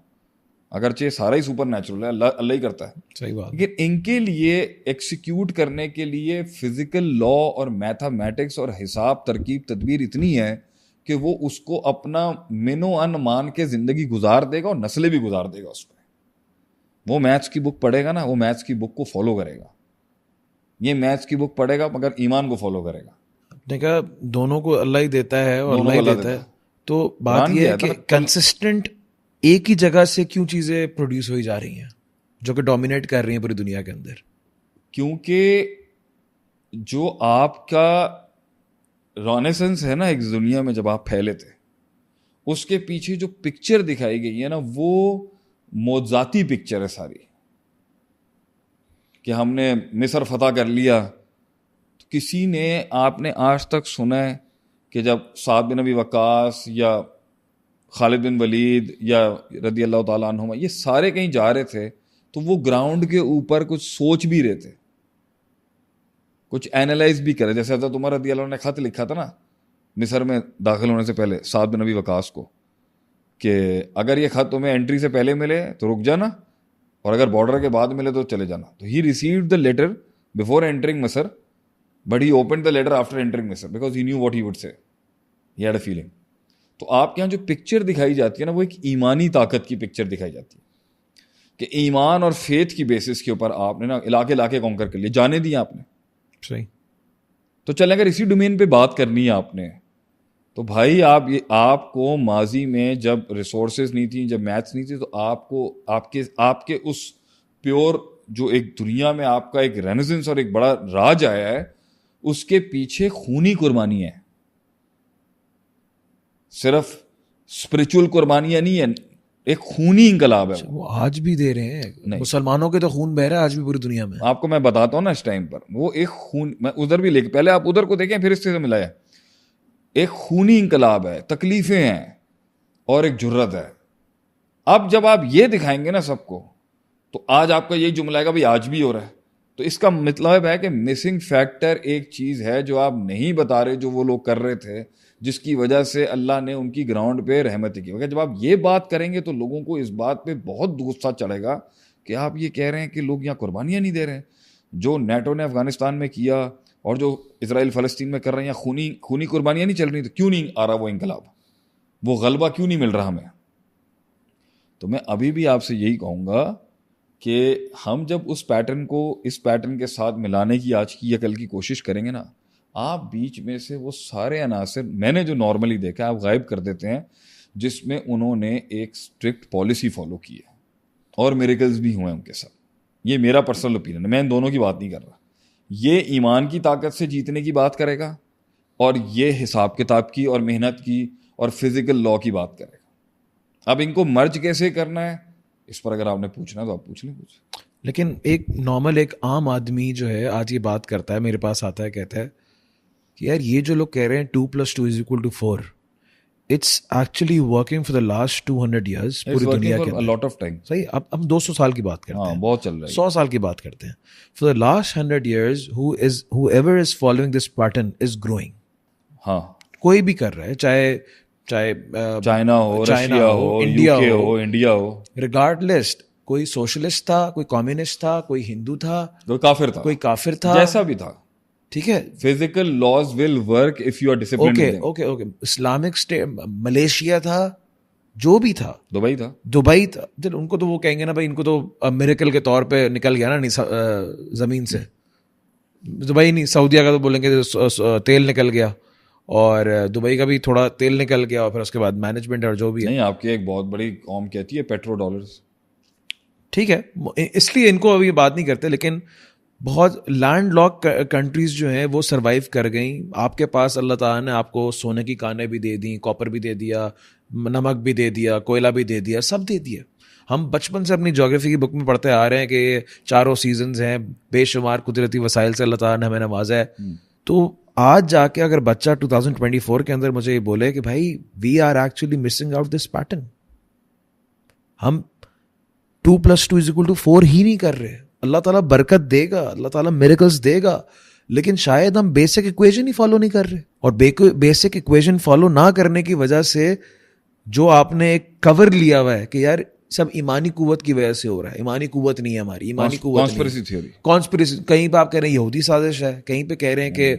اگرچہ سارا ہی سپر نیچرل ہے, اللہ ہی کرتا ہے, صحیح بات, لیکن ان کے لیے ایکسیکیوٹ کرنے کے لیے فزیکل لا اور میتھمیٹکس اور حساب, ترکیب, تدبیر اتنی ہے کہ وہ اس کو اپنا منو ان مان کے زندگی گزار دے گا اور نسلیں بھی گزار دے گا اس پہ. وہ میتھس کی بک پڑھے گا نا, وہ میتھس کی بک کو فالو کرے گا. یہ میتھس کی بک پڑھے گا مگر ایمان کو فالو کرے گا. نے کہا دونوں کو اللہ ہی دیتا ہے اور اللہ ہی دیتا ہے. تو بات یہ ہے کہ کنسسٹنٹ ایک ہی جگہ سے کیوں چیزیں پروڈیوس ہوئی جا رہی ہیں جو کہ ڈومینیٹ کر رہی ہیں پوری دنیا کے اندر؟ کیونکہ جو آپ کا رونیسنس ہے نا ایک دنیا میں جب آپ پھیلے تھے, اس کے پیچھے جو پکچر دکھائی گئی ہے نا, وہ معجزاتی پکچر ہے ساری, کہ ہم نے مصر فتح کر لیا. تو کسی نے, آپ نے آج تک سنا ہے کہ جب سعد بن ابی وقاص یا خالد بن ولید یا رضی اللہ تعالیٰ عنہما یہ سارے کہیں جا رہے تھے تو وہ گراؤنڈ کے اوپر کچھ سوچ بھی رہے تھے, کچھ اینالائز بھی کرے. جیسے حضرت عمر رضی اللہ عنہ نے خط لکھا تھا نا مصر میں داخل ہونے سے پہلے سعد بن ابی وقاص کو, کہ اگر یہ خط تمہیں انٹری سے پہلے ملے تو رک جانا, اور اگر بارڈر کے بعد ملے تو چلے جانا. تو ہی received the letter before entering مصر, but he opened the letter after entering مصر because he knew what he would say, he had a feeling. تو آپ کے یہاں جو پکچر دکھائی جاتی ہے نا, وہ ایک ایمانی طاقت کی پکچر دکھائی جاتی ہے کہ ایمان اور فیتھ کی بیسس کے اوپر آپ نے نا علاقے کانکر کر لیے, جانے دیا آپ نے. صحیح. تو چلیں اگر اسی ڈومین پہ بات کرنی ہے آپ نے, تو بھائی آپ کو ماضی میں جب ریسورسز نہیں تھیں, جب میتھس نہیں تھی, تو آپ کو آپ کے اس پیور جو ایک دنیا میں آپ کا ایک رینیسنس اور ایک بڑا راج آیا ہے, اس کے پیچھے خونی قربانیاں ہیں, صرف اسپرچل قربانیاں نہیں ہیں, ایک خونی انقلاب ہے. وہ آج بھی دے رہے ہیں, مسلمانوں کے تو خون بہ رہا ہے آج بھی پوری دنیا میں. آپ کو میں بتاتا ہوں نا اس ٹائم پر وہ ایک خون, میں ادھر بھی پہلے آپ ادھر کو دیکھیں پھر اس سے ملایا, ایک خونی انقلاب ہے, تکلیفیں ہیں اور ایک جرت ہے. اب جب آپ یہ دکھائیں گے نا سب کو, تو آج آپ کا یہی جملہ ہے کہ بھائی آج بھی ہو رہا ہے, تو اس کا مطلب ہے کہ مسنگ فیکٹر ایک چیز ہے جو آپ نہیں بتا رہے, جو وہ لوگ کر رہے تھے, جس کی وجہ سے اللہ نے ان کی گراؤنڈ پہ رحمت کی. جب آپ یہ بات کریں گے تو لوگوں کو اس بات پہ بہت غصہ چڑھے گا کہ آپ یہ کہہ رہے ہیں کہ لوگ یہاں قربانیاں نہیں دے رہے ہیں. جو نیٹو نے افغانستان میں کیا اور جو اسرائیل فلسطین میں کر رہے ہیں, خونی قربانیاں نہیں چل رہی, تو کیوں نہیں آ رہا وہ انقلاب, وہ غلبہ کیوں نہیں مل رہا ہمیں؟ تو میں ابھی بھی آپ سے یہی کہوں گا کہ ہم جب اس پیٹرن کے ساتھ ملانے کی آج کی یا کل کی کوشش کریں گے نا, آپ بیچ میں سے وہ سارے عناصر میں نے جو نارملی دیکھا آپ غائب کر دیتے ہیں, جس میں انہوں نے ایک اسٹرکٹ پالیسی فالو کی ہے اور میریکلز بھی ہوئے ان کے ساتھ. یہ میرا پرسنل اوپینین ہے, میں ان دونوں کی بات نہیں کر رہا. یہ ایمان کی طاقت سے جیتنے کی بات کرے گا اور یہ حساب کتاب کی اور محنت کی اور فزیکل لا کی بات کرے گا. اب ان کو مرج کیسے کرنا ہے اس پر اگر آپ نے پوچھنا ہے تو آپ پوچھ لیں. لیکن ایک نارمل ایک عام آدمی جو ہے آج یہ بات کرتا ہے, میرے پاس آتا ہے, کہتا ہے کہ یار یہ جو لوگ کہہ رہے ہیں 2+2=4, it's actually working for the last 200 years پوری دنیا کے لاٹ آف ٹائم. صحیح, اب ہم 200 سال کی بات کرتے ہیں, بہت چل رہا ہے, 100 سال کی بات کرتے ہیں. For the last 100 years whoever is following this pattern is growing. ہاں, کوئی بھی کر رہا ہے, چاہے چائنا ہو, رشیا ہو, انڈیا ہو, ریگارڈلیس, کوئی سوشلسٹ تھا, کوئی کمیونسٹ تھا, کوئی ہندو تھا, کوئی کافر تھا, جیسا بھی تھا. ٹھیک ہے, physical laws will work if you are disciplined with them. Okay, Islamic state, Malaysia تھا, جو بھی تھا, دبئی تھا, ان کو تو وہ کہیں گے نا بھائی, ان کو تو میریکل کے طور پہ نکل گیا نا زمین سے. دبئی نہیں, سعودیہ کا تو بولیں گے تیل نکل گیا, اور دبئی کا بھی تھوڑا تیل نکل گیا, اور پھر اس کے بعد مینجمنٹ اور جو بھی ہے. نہیں, آپ کی ایک بہت بڑی قوم کہتی ہے پیٹرو ڈالرز. ٹھیک ہے, اس لیے ان کو ابھی بات نہیں کرتے, لیکن بہت لینڈ لاک کنٹریز جو ہیں وہ سروائیو کر گئیں. آپ کے پاس اللہ تعالیٰ نے آپ کو سونے کی کانیں بھی دے دیں, کاپر بھی دے دیا, نمک بھی دے دیا, کوئلہ بھی دے دیا, سب دے دیا. ہم بچپن سے اپنی جغرافی کی بک میں پڑھتے آ رہے ہیں کہ یہ چاروں سیزنز ہیں, بے شمار قدرتی وسائل سے اللہ تعالیٰ نے ہمیں نوازا ہے. تو آج جا کے اگر بچہ 2024 کے اندر مجھے یہ بولے کہ بھائی we are actually missing out this pattern, ہم 2+2=4 ہی نہیں کر رہے. اللہ تعالیٰ برکت دے گا, اللہ تعالیٰ میریکلز دے گا, لیکن شاید ہم بیسک ایکویژن ہی فالو نہیں کر رہے. اور بیسک ایکویژن فالو نہ کرنے کی وجہ سے جو آپ نے ایک کور لیا ہوا ہے کہ یار سب ایمانی قوت کی وجہ سے ہو رہا ہے, ایمانی قوت نہیں ہے ہماری, ایمانی قوت کانسپریسی. کہیں پہ آپ کہہ رہے ہیں یہودی سازش ہے, کہیں پہ کہہ رہے ہیں کہ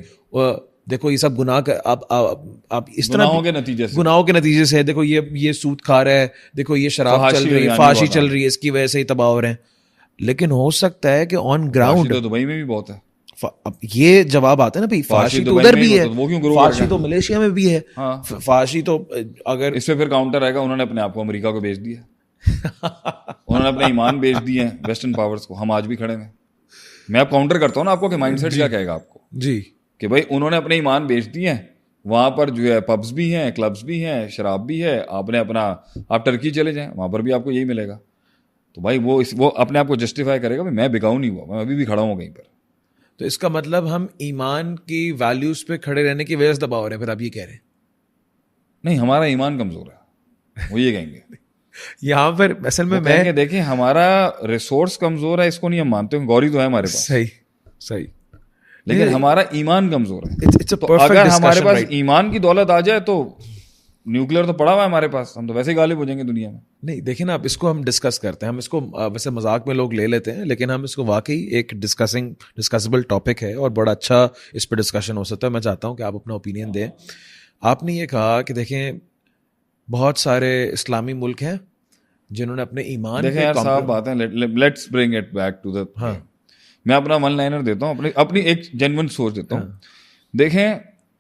دیکھو یہ سب گناہ آپ اس طرح گناہوں کے نتیجے سے, دیکھو یہ سود کھا رہا ہے, دیکھو یہ شراب چل رہی ہے, فحاشی چل رہی ہے, اس کی وجہ سے ہی تباہ ہو رہے ہیں. لیکن ہو سکتا ہے کہ آن گراؤنڈ دبئی میں بھی بہت ہے. اب یہ جواب آتا ہے نا بھائی, فحاشی تو ادھر بھی ہے, فحاشی تو ملیشیا میں بھی ہے, فحاشی تو اگر اس پہ پھر کاؤنٹر آئے گا, انہوں نے اپنے آپ کو امریکہ کو بیچ دیا, انہوں نے اپنے ایمان بیچ دیے ہیں ویسٹرن پاورز کو. ہم آج بھی کھڑے ہیں. میں اب کاؤنٹر کرتا ہوں نا آپ کو کہ مائنڈ سیٹ کیا کہے گا آپ کو جی, کہ بھائی انہوں نے اپنے ایمان بیچ دیے ہیں. وہاں پر جو ہے پبز بھی ہیں, کلبز بھی ہیں, شراب بھی ہے. آپ نے اپنا آپ ٹرکی چلے جائیں, وہاں پر بھی آپ کو یہی ملے گا. تو بھائی وہ اپنے آپ کو جسٹیفائی کرے گا میں بکاؤ نہیں ہوا, میں ابھی بھی کھڑا ہوں کہیں پر. تو اس کا مطلب ہم ایمان کی ویلیوز پہ کھڑے رہنے کی وجہ سے دبا ہو رہے ہیں, پھر آپ یہ کہہ رہے ہیں نہیں ہمارا ایمان کمزور ہے, وہ یہ کہیں گے. یہاں پر اصل میں دیکھیں ہمارا ریسورس کمزور ہے, اس کو نہیں ہم مانتے ہیں, گوری تو ہے ہمارے پاس, صحیح, لیکن ہمارا ایمان کمزور ہے. تو اگر ہمارے پاس ایمان کی دولت آ جائے تو نیوکلیر تو پڑا ہوا ہے ہمارے پاس, ہم تو ویسے ہی غالب ہو جائیں گے دنیا میں. نہیں دیکھیں نا, اب اس کو ہم ڈسکس کرتے ہیں, ہم اس کو ویسے مذاق میں لوگ لے لیتے ہیں, لیکن ہم اس کو واقعی ایک ڈسکسیبل ٹاپک ہے اور بڑا اچھا اس پہ ڈسکشن ہو سکتا ہے. میں چاہتا ہوں کہ آپ اپنا اوپینین دیں. آپ نے یہ کہا کہ دیکھیں بہت سارے اسلامی ملک ہیں جنہوں نے اپنے ایمان, دیکھیں یار صاحب بات ہے, let's bring it back to the, میں اپنا ون لائنر دیتا ہوں, اپنی ایک جینوئن سوچ دیتا ہوں. دیکھیں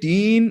3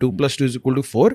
2+2=4,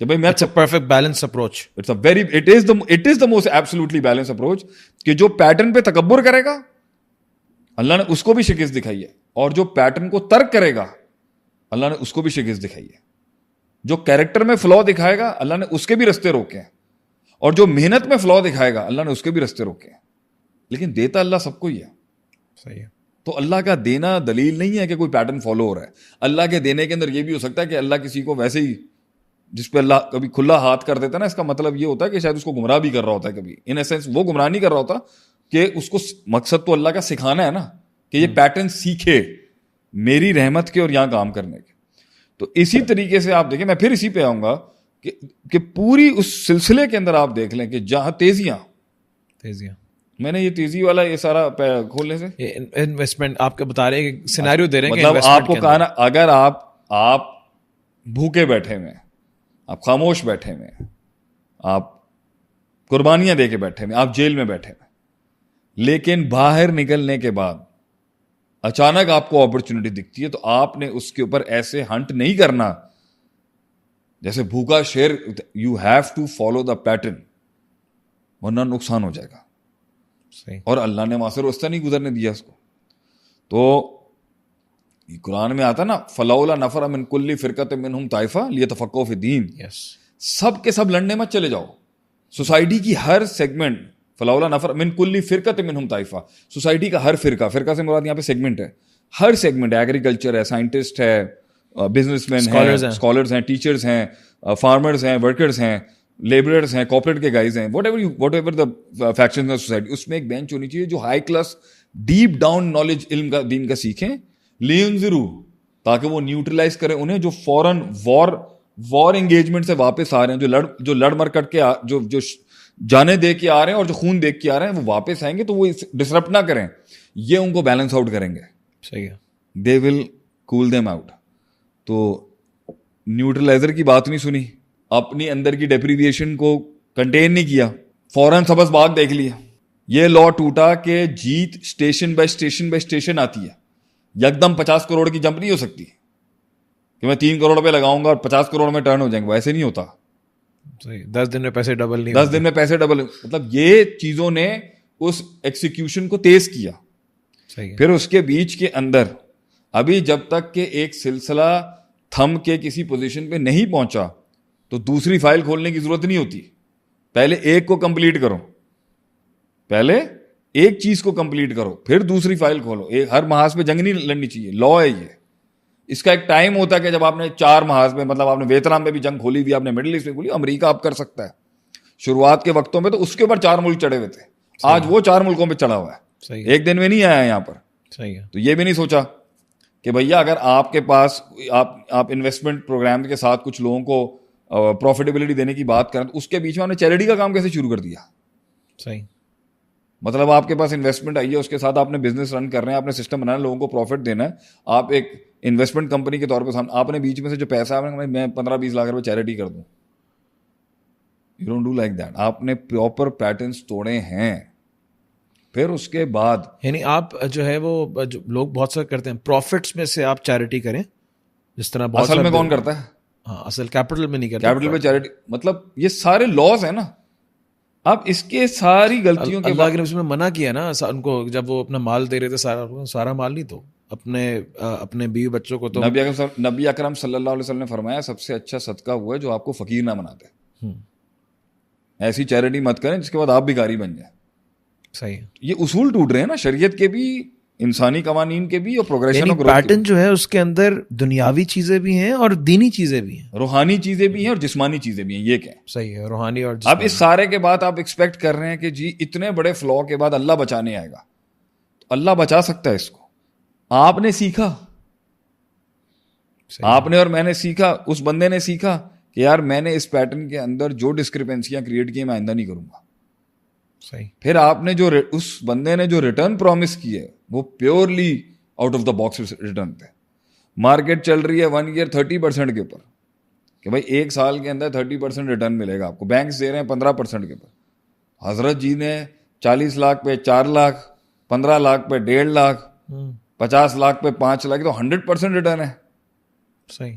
کہ بھائی میں It's a perfect balance approach. it is the most absolutely balanced approach کہ جو پیٹرن پہ تکبر کرے گا اللہ نے اس کو بھی شکست دکھائی ہے, اور جو پیٹرن کو ترک کرے گا اللہ نے اس کو بھی شکست دکھائی ہے. جو کیریکٹر میں فلو دکھائے گا اللہ نے اس کے بھی رستے روکے ہیں, اور جو محنت میں فلو دکھائے گا اللہ نے اس کے بھی رستے روکے ہیں. لیکن دیتا اللہ سب کو ہی ہے. صحیح ہے. تو اللہ کا دینا دلیل نہیں ہے کہ کوئی پیٹرن فالو ہو رہا ہے. اللہ کے دینے کے اندر یہ بھی ہو سکتا ہے کہ اللہ کسی کو ویسے ہی, جس پہ اللہ کبھی کھلا ہاتھ کر دیتا ہے نا, اس کا مطلب یہ ہوتا ہے کہ شاید اس کو گمراہ بھی کر رہا ہوتا ہے کبھی. ان اے سینس وہ گمراہ نہیں کر رہا ہوتا, کہ اس کو مقصد تو اللہ کا سکھانا ہے نا, کہ یہ پیٹرن سیکھے میری رحمت کے اور یہاں کام کرنے کے. تو اسی طریقے سے آپ دیکھیں, میں پھر اسی پہ آؤں گا کہ پوری اس سلسلے کے اندر آپ دیکھ لیں کہ جہاں تیزیاں میں نے یہ تیزی والا یہ سارا کھولنے سے انویسٹمنٹ آپ کے بتا رہے ہیں, سینیریو دے رہے ہیں, مطلب آپ کو کہا نا, اگر آپ بھوکے بیٹھے ہوئے, آپ خاموش بیٹھے ہوئے, آپ قربانیاں دے کے بیٹھے ہوئے, آپ جیل میں بیٹھے ہوئے, لیکن باہر نکلنے کے بعد اچانک آپ کو اپرچونٹی دکھتی ہے, تو آپ نے اس کے اوپر ایسے ہنٹ نہیں کرنا جیسے بھوکا شیر. You have to follow the pattern, ورنہ نقصان ہو جائے گا. اور اللہ نے وہاں سے راستہ نہیں گزرنے دیا اس کو. تو قرآن میں آتا نا, فلولا نفر من کل فرقۃ منہم طائفہ لیتفقہوا فی الدین. سب کے سب لڑنے مت چلے جاؤ. سوسائٹی کی ہر سیگمنٹ, فلولا نفر من کل فرقۃ منہم طائفہ, سوسائٹی کا ہر فرقہ سے مراد یہاں پہ سیگمنٹ ہے, ہر سیگمنٹ, ایگریکلچر ہے, سائنٹسٹ ہے, بزنس مین ہیں, اسکالرز ہیں, ٹیچرز ہیں, فارمرز ہیں, ورکرز ہیں, لیبررز ہیں, کارپوریٹ کے گائز ہیں, whatever the factions of society, اس میں ایک بینچ ہونی چاہیے جو high class deep down knowledge علم کا دین کا سیکھیں, لینظروا, تاکہ وہ نیوٹرلائز کریں انہیں جو فوراً وار انگیجمنٹ سے واپس آ رہے ہیں, جو لڑ مر کٹ کے جو جانے دے کے آ رہے ہیں اور جو خون دیکھ کے آ رہے ہیں, وہ واپس آئیں گے تو وہ ڈسرپٹ نہ کریں, یہ ان کو بیلنس آؤٹ کریں گے. صحیح ہے. دے ول کول دیم آؤٹ. تو نیوٹرلائزر کی بات نہیں سنی, اپنی اندر کی ڈیپریویشن کو کنٹین نہیں کیا, فوراً سبز باغ دیکھ لیا. یہ لا ٹوٹا کہ جیت اسٹیشن بائی اسٹیشن آتی ہے. یکدم 50 کروڑ کی جمپ نہیں ہو سکتی کہ میں 3 کروڑ پہ لگاؤں گا اور 50 کروڑ میں ٹرن ہو جائیں گے, ویسے نہیں ہوتا. 10 دن میں پیسے ڈبل نہیں, 10 دن میں پیسے ڈبل. مطلب یہ چیزوں نے اس ایکسیکیوشن کو تیز کیا. پھر اس کے بیچ کے اندر ابھی جب تک کہ ایک سلسلہ تھم کے کسی پوزیشن پہ نہیں پہنچا تو دوسری فائل کھولنے کی ضرورت نہیں ہوتی. پہلے ایک کو کمپلیٹ کرو, پہلے ایک چیز کو کمپلیٹ کرو, پھر دوسری فائل کھولو. ہر محاذ پہ جنگ نہیں لڑنی چاہیے, لا ہے یہ. اس کا ایک ٹائم ہوتا ہے کہ جب آپ نے 4 محاذ میں, مطلب آپ نے ویتنام میں بھی جنگ کھولی ہوئی, آپ نے مڈل ایسٹ میں کھولی, امریکہ آپ کر سکتا ہے. شروعات کے وقتوں میں تو اس کے اوپر 4 ملک چڑھے ہوئے تھے, آج وہ 4 ملکوں پہ چڑھا ہوا ہے, ایک دن میں نہیں آیا یہاں پر. تو یہ بھی نہیں سوچا کہ بھیا اگر آپ کے پاس آپ انویسٹمنٹ پروگرام کے ساتھ کچھ لوگوں کو پروفیٹیبلٹی دینے کی بات کریں تو اس کے بیچ میں آپ نے چیریٹی کا کام کیسے شروع کر دیا. صحیح. مطلب آپ کے پاس انویسٹمنٹ آئی ہے, اس کے ساتھ آپ نے بزنس رن کر رہے ہیں, آپ نے سسٹم بنانا ہے, لوگوں کو پروفٹ دینا ہے, آپ ایک انویسٹمنٹ کمپنی کے طور پہ سامنے, آپ نے بیچ میں سے جو پیسہ ہے میں 15-20 لاکھ روپے چیریٹی کر دوں. You don't do like that. آپ نے پراپر پیٹرنس توڑے ہیں. پھر اس کے بعد یعنی آپ جو ہے وہ جو لوگ بہت سارے کرتے ہیں پروفٹس میں سے آپ چیریٹی کریں, جس طرح بہت اصل میں کون کرتا ہے؟ ہاں, اصل کیپٹل میں نہیں کرتا. کیپٹل پہ چیریٹی, مطلب یہ سارے لاز ہیں نا. اب اس کے ساری غلطیوں کے اللہ کے نبی نے منع کیا نا ان کو, جب وہ اپنا مال دے رہے تھے, سارا مال نہیں, تو اپنے بیوی بچوں کو. تو نبی اکرم صلی اللہ علیہ وسلم نے فرمایا سب سے اچھا صدقہ ہوا ہے جو آپ کو فقیر نہ بناتے. ایسی چیریٹی مت کریں جس کے بعد آپ بھکاری بن جائیں. صحیح. یہ اصول ٹوٹ رہے ہیں نا, شریعت کے بھی, انسانی قوانین کے بھی, اور پروگریشن اور پیٹرن جو ہے اس کے اندر دنیاوی چیزیں بھی ہیں اور دینی چیزیں بھی ہیں, روحانی چیزیں بھی ہیں اور جسمانی چیزیں بھی ہیں. یہ کیا صحیح ہے, روحانی اور اب اس سارے کے بعد آپ ایکسپیکٹ کر رہے ہیں کہ جی اتنے بڑے فلو کے بعد اللہ بچانے آئے گا. تو اللہ بچا سکتا ہے اس کو. آپ نے سیکھا, آپ نے اور میں نے سیکھا, اس بندے نے سیکھا کہ یار میں نے اس پیٹرن کے اندر جو ڈسکرپنسیاں کریٹ کی میں آئندہ نہیں کروں گا. صحیح. پھر آپ نے جو اس بندے نے جو ریٹرن پرومس کی ہے وہ purely out of the box return تھے. مارکیٹ چل رہی ہے 1 year 30% کے اوپر کہ بھائی 1 سال کے اندر 30% ریٹرن ملے گا آپ کو, بینکس دے رہے ہیں 15% کے اوپر. حضرت جی نے 40 لاکھ پہ 4 لاکھ, 15 لاکھ پہ 1.5 لاکھ, 50 لاکھ پہ 5 لاکھ, تو 100% ریٹرن ہے. صحیح.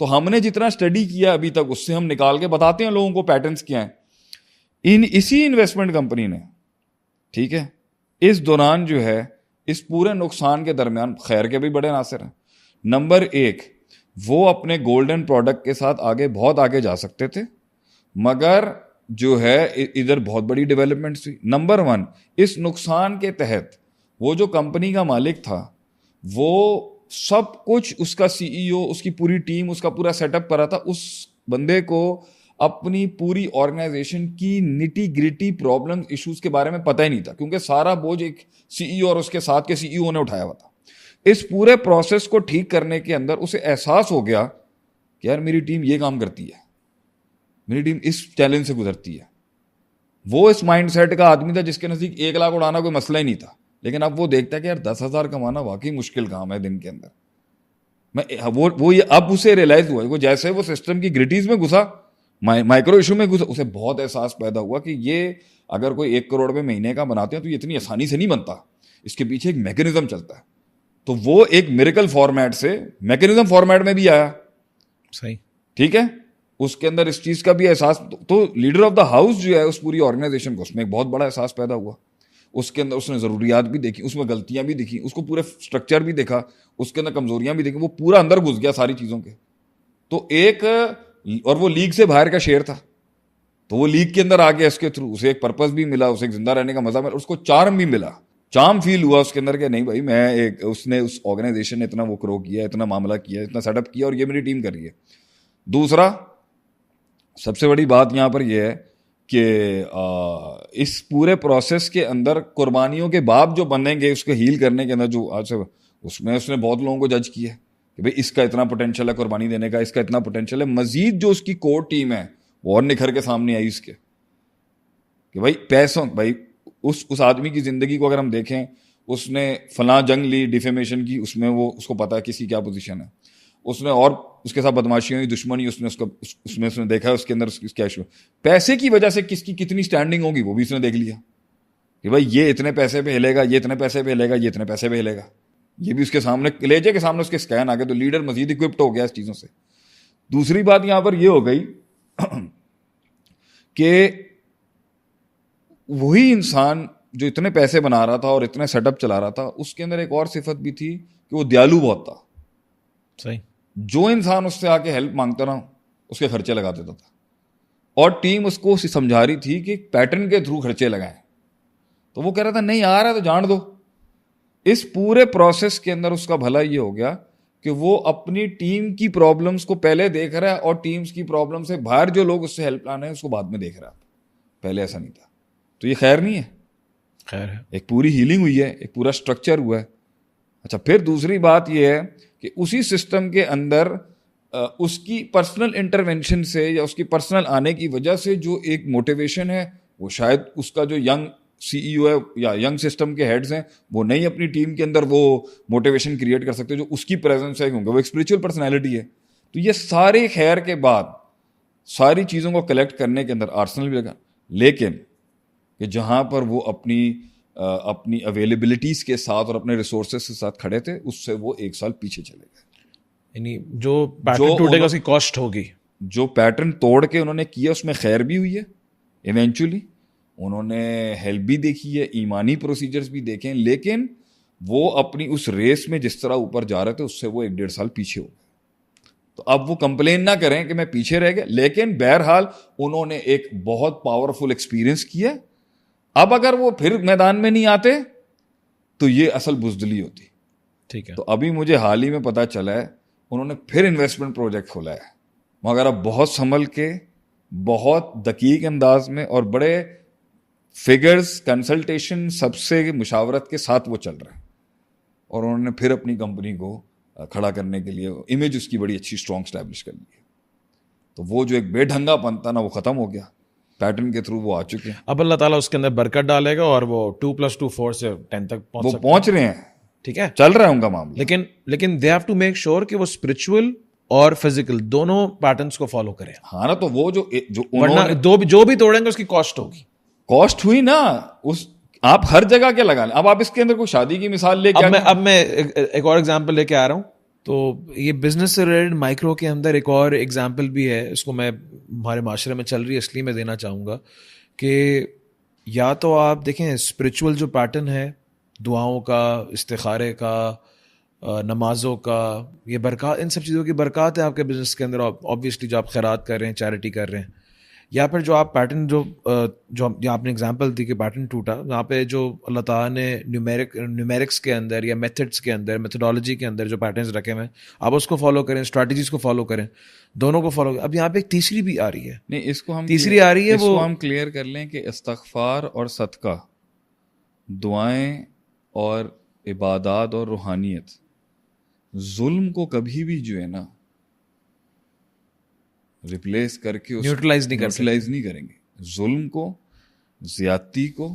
تو ہم نے جتنا اسٹڈی کیا ابھی تک اس سے ہم نکال کے بتاتے ہیں لوگوں کو پیٹرنس کیا ہیں. اسی انویسٹمنٹ کمپنی نے, ٹھیک ہے, اس دوران جو ہے اس پورے نقصان کے درمیان خیر کے بھی بڑے عناصر ہیں. نمبر 1, وہ اپنے گولڈن پروڈکٹ کے ساتھ آگے بہت آگے جا سکتے تھے, مگر جو ہے ادھر بہت بڑی ڈیولپمنٹ تھی. نمبر 1, اس نقصان کے تحت وہ جو کمپنی کا مالک تھا وہ سب کچھ, اس کا سی ای او, اس کی پوری ٹیم, اس کا پورا سیٹ اپ کرا تھا. اس بندے کو اپنی پوری آرگنائزیشن کی نٹی گریٹی پرابلم ایشوز کے بارے میں پتہ ہی نہیں تھا, کیونکہ سارا بوجھ ایک سی ای او اور اس کے ساتھ کے سی ای او نے اٹھایا ہوا تھا. اس پورے پروسیس کو ٹھیک کرنے کے اندر اسے احساس ہو گیا کہ یار میری ٹیم یہ کام کرتی ہے, میری ٹیم اس چیلنج سے گزرتی ہے. وہ اس مائنڈ سیٹ کا آدمی تھا جس کے نزدیک 1 لاکھ اڑانا کوئی مسئلہ ہی نہیں تھا, لیکن اب وہ دیکھتا ہے کہ یار 10,000 کمانا واقعی مشکل کام ہے دن کے اندر. وہ اب اسے ریئلائز ہوا, وہ جیسے وہ سسٹم کی گریٹیز میں گھسا, مائکرو ایشو میں گھسا, اسے بہت احساس پیدا ہوا کہ یہ اگر کوئی 1 کروڑ روپے مہینے کا بناتے ہیں تو یہ اتنی آسانی سے نہیں بنتا, اس کے پیچھے ایک میکینزم چلتا ہے. تو وہ ایک میریکل فارمیٹ سے میکینزم فارمیٹ میں بھی آیا. صحیح, ٹھیک ہے, اس کے اندر اس چیز کا بھی احساس. تو لیڈر آف دا ہاؤس جو ہے اس پوری آرگنائزیشن کو, اس میں ایک بہت بڑا احساس پیدا ہوا. اس کے اندر اس نے ضروریات بھی دیکھی, اس میں غلطیاں بھی دیکھی, اس کو پورے اسٹرکچر بھی دیکھا, اس کے اندر کمزوریاں بھی دیکھی, وہ پورا اندر گھس گیا ساری چیزوں کے. تو ایک, اور وہ لیگ سے باہر کا شیر تھا, تو وہ لیگ کے اندر آ گیا, اس کے تھرو اسے ایک پرپز بھی ملا, اسے ایک زندہ رہنے کا مزہ ملا, اس کو چارم بھی ملا, چارم فیل ہوا اس کے اندر کہ نہیں بھائی میں ایک, اس نے اس آرگنائزیشن نے اتنا وہ کرو کیا, اتنا معاملہ کیا, اتنا سیٹ اپ کیا, اور یہ میری ٹیم کر رہی ہے. دوسرا سب سے بڑی بات یہاں پر یہ ہے کہ اس پورے پروسیس کے اندر قربانیوں کے بعد جو بنیں گے اس کو ہیل کرنے کے اندر, جو آج سے اس میں اس نے بہت لوگوں کو جج کیا کہ بھائی اس کا اتنا پوٹینشیل ہے قربانی دینے کا, اس کا اتنا پوٹینشیل ہے. مزید جو اس کی کور ٹیم ہے وہ اور نکھر کے سامنے آئی اس کے, کہ بھائی پیسوں, بھائی اس آدمی کی زندگی کو اگر ہم دیکھیں, اس نے فلاں جنگ لی ڈیفیمیشن کی, اس میں وہ اس کو پتا ہے کسی کیا پوزیشن ہے, اس نے اور اس کے ساتھ بدماشی ہوئی, دشمنی, اس نے دیکھا اس کے اندر کیا ایشو, پیسے کی وجہ سے کس کی کتنی اسٹینڈنگ ہوگی وہ بھی اس نے دیکھ لیا کہ بھائی یہ اتنے پیسے پہ ہلے گا, یہ اتنے پیسے پہ ہلے گا, یہ اتنے پیسے پہ ہلے گا, یہ بھی اس کے سامنے, لیجے کے سامنے اس کے اسکین آ گئے. تو لیڈر مزید اکوپڈ ہو گیا اس چیزوں سے. دوسری بات یہاں پر یہ ہو گئی کہ وہی انسان جو اتنے پیسے بنا رہا تھا اور اتنے سیٹ اپ چلا رہا تھا, اس کے اندر ایک اور صفت بھی تھی کہ وہ دیالو بہت تھا. صحیح, جو انسان اس سے آ کے ہیلپ مانگتا نا اس کے خرچے لگا دیتا تھا, اور ٹیم اس کو سمجھا رہی تھی کہ پیٹرن کے تھرو خرچے لگائیں. تو وہ کہہ رہا تھا نہیں آ رہا تو جان دو. اس پورے پروسیس کے اندر اس کا بھلا یہ ہو گیا کہ وہ اپنی ٹیم کی پرابلمس کو پہلے دیکھ رہا ہے, اور ٹیمز کی پرابلم سے باہر جو لوگ اس سے ہیلپ لانے ہیں اس کو بعد میں دیکھ رہا ہے. پہلے ایسا نہیں تھا. تو یہ خیر نہیں ہے, خیر ہے, ایک پوری ہیلنگ ہوئی ہے, ایک پورا اسٹرکچر ہوا ہے. اچھا, پھر دوسری بات یہ ہے کہ اسی سسٹم کے اندر اس کی پرسنل انٹرونشن سے یا اس کی پرسنل آنے کی وجہ سے جو ایک موٹیویشن ہے, وہ شاید اس کا جو ینگ سی ای او ہے یا ینگ سسٹم کے ہیڈز ہیں وہ نہیں اپنی ٹیم کے اندر وہ موٹیویشن کریٹ کر سکتے جو اس کی پریزنس ہے, کیونکہ وہ ایک اسپرچل پرسنالٹی ہے. تو یہ سارے خیر کے بعد ساری چیزوں کو کلیکٹ کرنے کے اندر آرسنل بھی لگا, لیکن کہ جہاں پر وہ اپنی اویلیبلٹیز کے ساتھ اور اپنے ریسورسز کے ساتھ کھڑے تھے, اس سے وہ 1 سال پیچھے چلے گئے. یعنی جو پیٹرن ٹوٹے گا اس کی کاسٹ ہوگی. جو پیٹرن توڑ کے انہوں نے کیا اس میں خیر بھی ہوئی ہے, ایونچولی انہوں نے ہیلپ بھی دیکھی ہے, ایمانی پروسیجرز بھی دیکھیں, لیکن وہ اپنی اس ریس میں جس طرح اوپر جا رہے تھے اس سے وہ 1-1.5 سال پیچھے ہو گئے. تو اب وہ کمپلین نہ کریں کہ میں پیچھے رہ گیا, لیکن بہرحال انہوں نے ایک بہت پاورفل ایکسپیرئنس کیا. اب اگر وہ پھر میدان میں نہیں آتے تو یہ اصل بزدلی ہوتی. ٹھیک ہے, تو ابھی مجھے حال ہی میں پتا چلا ہے انہوں نے پھر انویسٹمنٹ پروجیکٹ کھولا ہے, مگر اب بہت سنبھل کے, بہت دقیق انداز میں, اور بڑے فگرز, کنسلٹیشن, سب سے مشاورت کے ساتھ وہ چل رہا ہے. اور انہوں نے پھر اپنی کمپنی کو کھڑا کرنے کے لیے امیج اس کی بڑی اچھی اسٹرانگ اسٹیبلش کر لی ہے. تو وہ جو ایک بے ڈھنگا پن تھا نا وہ ختم ہو گیا, پیٹرن کے تھرو وہ آ چکے ہیں. اب اللہ تعالیٰ اس کے اندر برکت ڈالے گا اور وہ 2+2 4 سے 10 تک وہ پہنچ رہے ہیں. ٹھیک ہے, چل رہا ہے ان کا معاملہ. لیکن they have to make sure کہ وہ اسپرچل اور فزیکل دونوں پیٹرنس کو فالو کریں. ہاں نا, تو وہ جو بھی توڑیں گے اس کی کاسٹ ہوگی. کاسٹ ہوئی نا, اس آپ ہر جگہ کے لگا لیں. اب آپ اس کے اندر کوئی شادی کی مثال لے کے, اب میں ایک اور ایگزامپل لے کے آ رہا ہوں تو یہ بزنس سے ریلیٹڈ مائکرو کے اندر ایک اور ایگزامپل بھی ہے, اس کو میں ہمارے معاشرے میں چل رہی ہے اس لیے میں دینا چاہوں گا کہ یا تو آپ دیکھیں اسپریچول جو پیٹرن ہے دعاؤں کا, استخارے کا, نمازوں کا, یہ برکات, ان سب چیزوں کی برکات ہے آپ کے بزنس کے اندر آبویسلی, جو آپ خیرات کر رہے ہیں, چیریٹی کر رہے ہیں. یا پھر جو آپ پیٹرن جو آپ نے اگزامپل دی کہ پیٹرن ٹوٹا, وہاں پہ جو اللہ تعالیٰ نے نیومیرکس کے اندر یا میتھڈس کے اندر, میتھڈالوجی کے اندر جو پیٹرنز رکھے ہوئے ہیں, آپ اس کو فالو کریں, اسٹریٹجیز کو فالو کریں, دونوں کو فالو کریں. اب یہاں پہ ایک تیسری بھی آ رہی ہے, نہیں اس کو ہم تیسری آ رہی ہے, اس وہ کو ہم کلیئر کر لیں کہ استغفار اور صدقہ, دعائیں اور عبادات اور روحانیت ظلم کو کبھی بھی جو ہے نا ریپلیس کر کے نیوٹرلائز نہیں کریں گے. ظلم کو, زیادتی کو,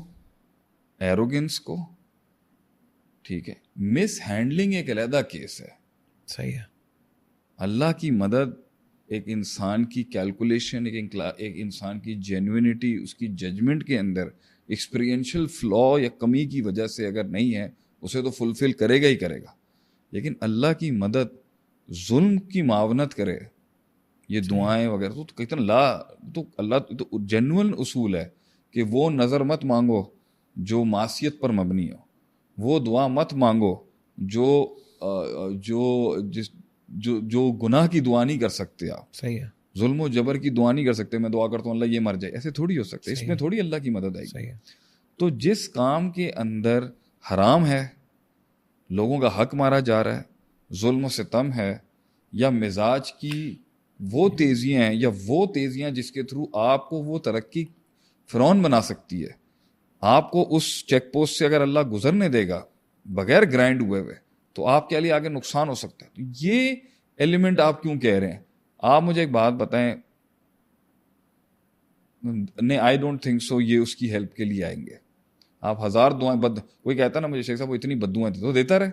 ایروگنس کو, ٹھیک ہے, مس ہینڈلنگ ایک علیحدہ کیس ہے. صحیح ہے. اللہ کی مدد ایک انسان کی کیلکولیشن, ایک انسان کی جینوینٹی, اس کی ججمنٹ کے اندر ایکسپیرینشل فلا یا کمی کی وجہ سے اگر نہیں ہے, اسے تو فلفل کرے گا ہی کرے گا. لیکن اللہ کی مدد ظلم کی معاونت کرے, یہ دعائیں وغیرہ, تو کتنا تو اللہ تو جینوئن اصول ہے کہ وہ نظر مت مانگو جو معصیت پر مبنی ہو, وہ دعا مت مانگو جو گناہ کی دعا نہیں کر سکتے آپ. صحیح ہے. ظلم و جبر کی دعا نہیں کر سکتے, میں دعا کرتا ہوں اللہ یہ مر جائے, ایسے تھوڑی ہو سکتے, اس میں تھوڑی اللہ کی مدد آئے گی. صحیح ہے. تو جس کام کے اندر حرام ہے, لوگوں کا حق مارا جا رہا ہے, ظلم و ستم ہے, یا مزاج کی وہ تیزیاں ہیں, یا وہ تیزیاں جس کے تھرو آپ کو وہ ترقی فرعون بنا سکتی ہے, آپ کو اس چیک پوسٹ سے اگر اللہ گزرنے دے گا بغیر گرائنڈ ہوئے ہوئے, تو آپ کے لیے آگے نقصان ہو سکتا ہے. تو یہ ایلیمنٹ آپ کیوں کہہ رہے ہیں؟ آپ مجھے ایک بات بتائیں. نہیں, آئی ڈونٹ تھنک سو یہ اس کی ہیلپ کے لیے آئیں گے. آپ ہزار دعائیں کوئی کہتا نا مجھے شیخ صاحب وہ اتنی بد دعائیں تو دیتا رہے.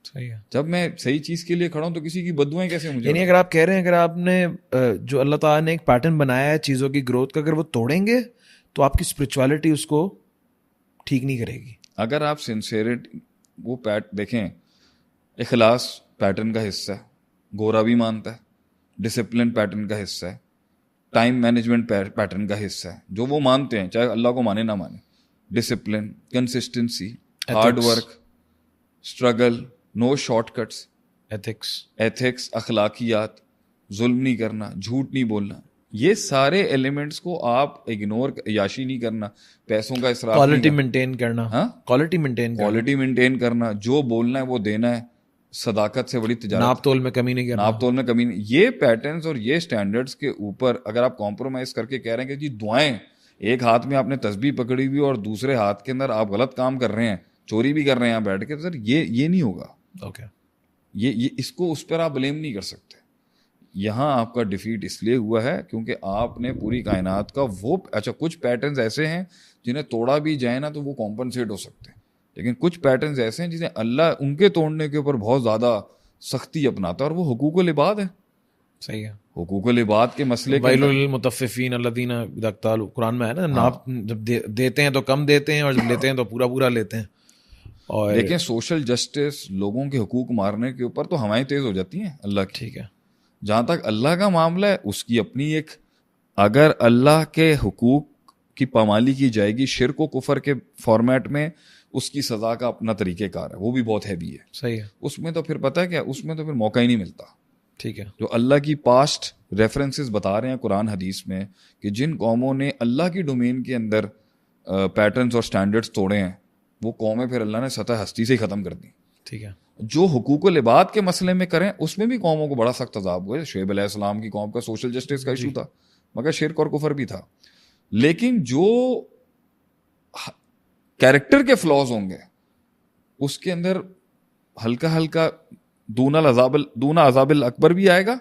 صحیح ہے. جب میں صحیح چیز کے لیے کھڑا ہوں تو کسی کی بد دعائیں کیسے مجھے؟ یعنی اگر آپ کہہ رہے ہیں اگر آپ نے جو اللہ تعالیٰ نے ایک پیٹرن بنایا ہے چیزوں کی گروتھ کا, اگر وہ توڑیں گے تو آپ کی اسپرچویلٹی اس کو ٹھیک نہیں کرے گی. اگر آپ سنسیئرٹی وہ دیکھیں, اخلاص پیٹرن کا حصہ ہے, گورا بھی مانتا ہے, ڈسپلن پیٹرن کا حصہ ہے, ٹائم مینجمنٹ پیٹرن کا حصہ ہے, جو وہ مانتے ہیں چاہے اللہ کو مانے نہ مانے. Discipline, consistency, hard work, struggle, no short cuts, ethics, اخلاقیات, ظلم نہیں کرنا, جھوٹ نہیں بولنا, یہ سارے ایلیمنٹس کو آپ اگنور, عیاشی نہیں کرنا, پیسوں کا اسراف, کوالٹی مینٹین کرنا, ہاں کوالٹی مینٹین کرنا, جو بولنا ہے وہ دینا ہے, صداقت سے بڑی تجارت, ناپ تول میں کمی نہیں. یہ پیٹرنز اور یہ سٹینڈرڈز کے اوپر اگر آپ کمپرومائز کر کے کہہ رہے ہیں کہ جی دعائیں, ایک ہاتھ میں آپ نے تسبیح پکڑی ہوئی اور دوسرے ہاتھ کے اندر آپ غلط کام کر رہے ہیں, چوری بھی کر رہے ہیں آپ بیٹھ کے, سر یہ نہیں ہوگا. اوکے, یہ اس کو اس پر آپ بلیم نہیں کر سکتے. یہاں آپ کا ڈیفیٹ اس لیے ہوا ہے کیونکہ آپ نے پوری کائنات کا وہ, اچھا کچھ پیٹرنز ایسے ہیں جنہیں توڑا بھی جائے نا تو وہ کمپنسیٹ ہو سکتے ہیں, لیکن کچھ پیٹرنز ایسے ہیں جنہیں اللہ ان کے توڑنے کے اوپر بہت زیادہ سختی اپناتا ہے, اور وہ حقوق العباد ہے. صحیح ہے. حقوق العباد کے مسئلے ویل للمطففین الذین اذا اکتالوا, قرآن میں ہے نا, ناپ جب دیتے ہیں تو کم دیتے ہیں اور جب لیتے ہیں تو پورا لیتے ہیں. اور دیکھیں سوشل جسٹس, لوگوں کے حقوق مارنے کے اوپر تو ہوائیں تیز ہو جاتی ہیں اللہ کی. ٹھیک ہے, جہاں تک اللہ کا معاملہ ہے اس کی اپنی ایک, اگر اللہ کے حقوق کی پامالی کی جائے گی شرک و کفر کے فارمیٹ میں, اس کی سزا کا اپنا طریقہ کار ہے, وہ بھی بہت ہیوی ہے. صحیح ہے. اس میں تو پھر پتہ ہے کیا, اس میں تو پھر موقع ہی نہیں ملتا. ٹھیک ہے. جو اللہ کی پاسٹ ریفرنسز بتا رہے ہیں قرآن حدیث میں کہ جن قوموں نے اللہ کی ڈومین کے اندر پیٹرنز اور سٹینڈرڈز توڑے ہیں, وہ قومیں پھر اللہ نے سطح ہستی سے ہی ختم کر دی. ٹھیک ہے. جو حقوق العباد کے مسئلے میں کریں اس میں بھی قوموں کو بڑا سخت عذاب ہوا ہے. شعیب علیہ السلام کی قوم کا سوشل جسٹس کا ایشو تھا, مگر شرک اور کفر بھی تھا. لیکن جو کیریکٹر کے فلاز ہوں گے اس کے اندر ہلکا دون عذاب الاکبر بھی آئے گا,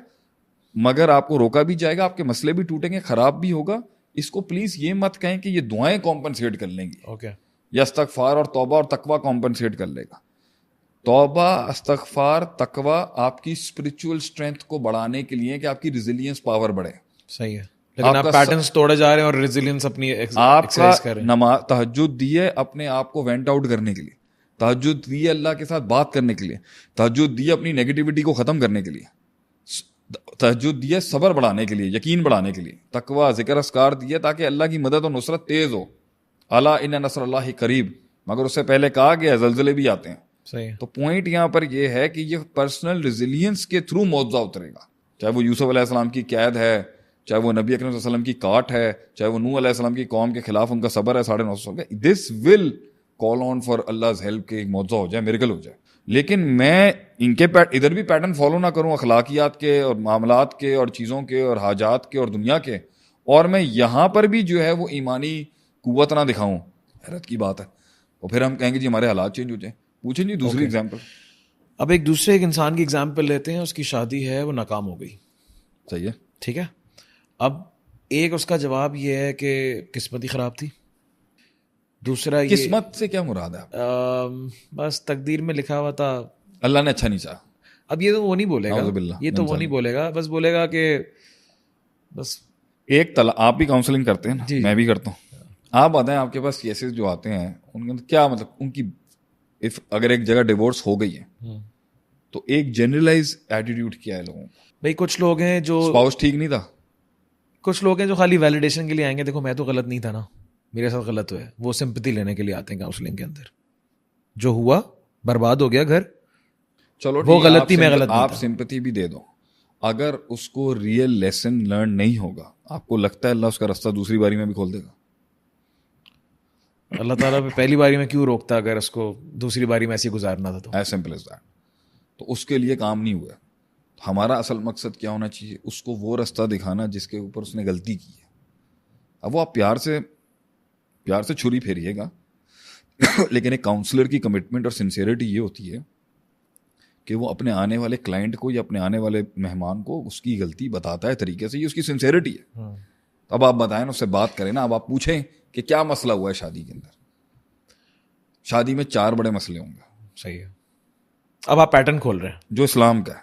مگر آپ کو روکا بھی جائے گا, آپ کے مسئلے بھی ٹوٹیں گے, خراب بھی ہوگا. اس کو پلیز یہ مت کہیں کہ یہ دعائیں کمپنسیٹ کر لیں گی. اوکے. یا استغفار اور توبہ اور تقوی کمپنسیٹ کر لے گا. توبہ, استغفار, تقوی آپ کی اسپرچول اسٹرینتھ کو بڑھانے کے لیے کہ آپ کی ریزیلینس پاور بڑھے. صحیح ہے. لیکن آپ پیٹرنز توڑے جا رہے ہیں اور ریزیلینس اپنی آپ کا نماز تہجد دی ہے اپنے آپ کو وینٹ آؤٹ کرنے کے لیے. تہجد دی ہے اللہ کے ساتھ بات کرنے کے لیے, تہجد دی ہے اپنی نیگیٹیوٹی کو ختم کرنے کے لیے, تہجد دی ہے صبر بڑھانے کے لیے, یقین بڑھانے کے لیے, تقوی ذکر اذکار دی ہے تاکہ اللہ کی مدد اور نصرت تیز ہو. الا ان نصر اللہ قریب, مگر اس سے پہلے کہا گیا زلزلے بھی آتے ہیں. صحیح. تو پوائنٹ یہاں پر یہ ہے کہ یہ پرسنل ریزیلینس کے تھرو معجزہ اترے گا, چاہے وہ یوسف علیہ السلام کی قید ہے, چاہے وہ نبی اکرم صلی اللہ علیہ وسلم کی کاٹ ہے, چاہے وہ نوح علیہ السلام کی قوم کے خلاف ان کا صبر ہے 950 سال کا. دس ول کال آن فار اللہز ہیلپ کہ ایک معجزہ ہو جائے, میریکل ہو جائے. لیکن میں ان کے ادھر بھی پیٹرن فالو نہ کروں اخلاقیات کے اور معاملات کے اور چیزوں کے اور حاجات کے اور دنیا کے, اور میں یہاں پر بھی جو ہے وہ ایمانی قوت نہ دکھاؤں, حیرت کی بات ہے. اور پھر ہم کہیں گے جی ہمارے حالات چینج ہو جائیں. پوچھیں جی دوسری ایگزامپل. اب ایک دوسرے ایک انسان کی ایگزامپل لیتے ہیں, اس کی شادی ہے, وہ ناکام ہو گئی. صحیح ہے, ٹھیک ہے. اب ایک اس کا جواب یہ ہے کہ قسمت ہی خراب تھی. دوسرا یہ قسمت سے کیا مراد ہے؟ بس تقدیر میں لکھا ہوا تھا, اللہ نے اچھا نہیں چاہا. اب یہ تو وہ نہیں بولے نعوذ گا, باللہ. یہ تو وہ نہیں بولے گا, بس بولے گا کہ بس ایک آپ بھی کاؤنسلنگ کرتے ہیں نا, میں بھی کرتا ہوں. آپ بتائیں آپ کے پاس کیسز جو آتے ہیں ان کے اندر کیا مطلب, ان کی اگر ایک جگہ ڈیورس ہو گئی ہے تو ایک جنرلائز ایٹیٹیوڈ کیا ہے لوگوں کا؟ بھائی کچھ لوگ ہیں جو اسپاؤس ٹھیک نہیں تھا, کچھ لوگ ہیں جو خالی ویلیڈیشن کے لیے آئیں گے, دیکھو میں تو غلط نہیں تھا نا, میرے ساتھ غلط ہوا ہے. وہ سمپتی لینے کے لیے آتے ہیں کاؤنسلنگ کے اندر. جو ہوا برباد ہو گیا گھر, چلو وہ غلطی میں غلط. آپ سمپتی بھی دے دو, اگر اس کو ریئل لیسن لرن نہیں ہوگا, آپ کو لگتا ہے اللہ اس کا راستہ دوسری باری میں بھی کھول دے گا؟ اللہ تعالیٰ پہلی باری میں کیوں روکتا اگر اس کو دوسری باری میں ایسے گزارنا تھا؟ تو ایز سمپل ایز دیٹ. تو اس کے لیے کام نہیں ہوا. ہمارا اصل مقصد کیا ہونا چاہیے, اس کو وہ راستہ دکھانا جس کے اوپر اس نے غلطی کی ہے. اب وہ آپ پیار سے چھری پھیریے گا, لیکن ایک کاؤنسلر کی کمٹمنٹ اور سنسیئرٹی یہ ہوتی ہے کہ وہ اپنے آنے والے کلائنٹ کو یا اپنے آنے والے مہمان کو اس کی غلطی بتاتا ہے طریقے سے, یہ اس کی سنسیئرٹی ہے. اب آپ بتائیں, اس سے بات کریں نا, اب آپ پوچھیں کہ کیا مسئلہ ہوا ہے شادی کے اندر. شادی میں 4 بڑے مسئلے ہوں گے. صحیح ہے. اب آپ پیٹرن کھول رہے ہیں جو اسلام کا ہے.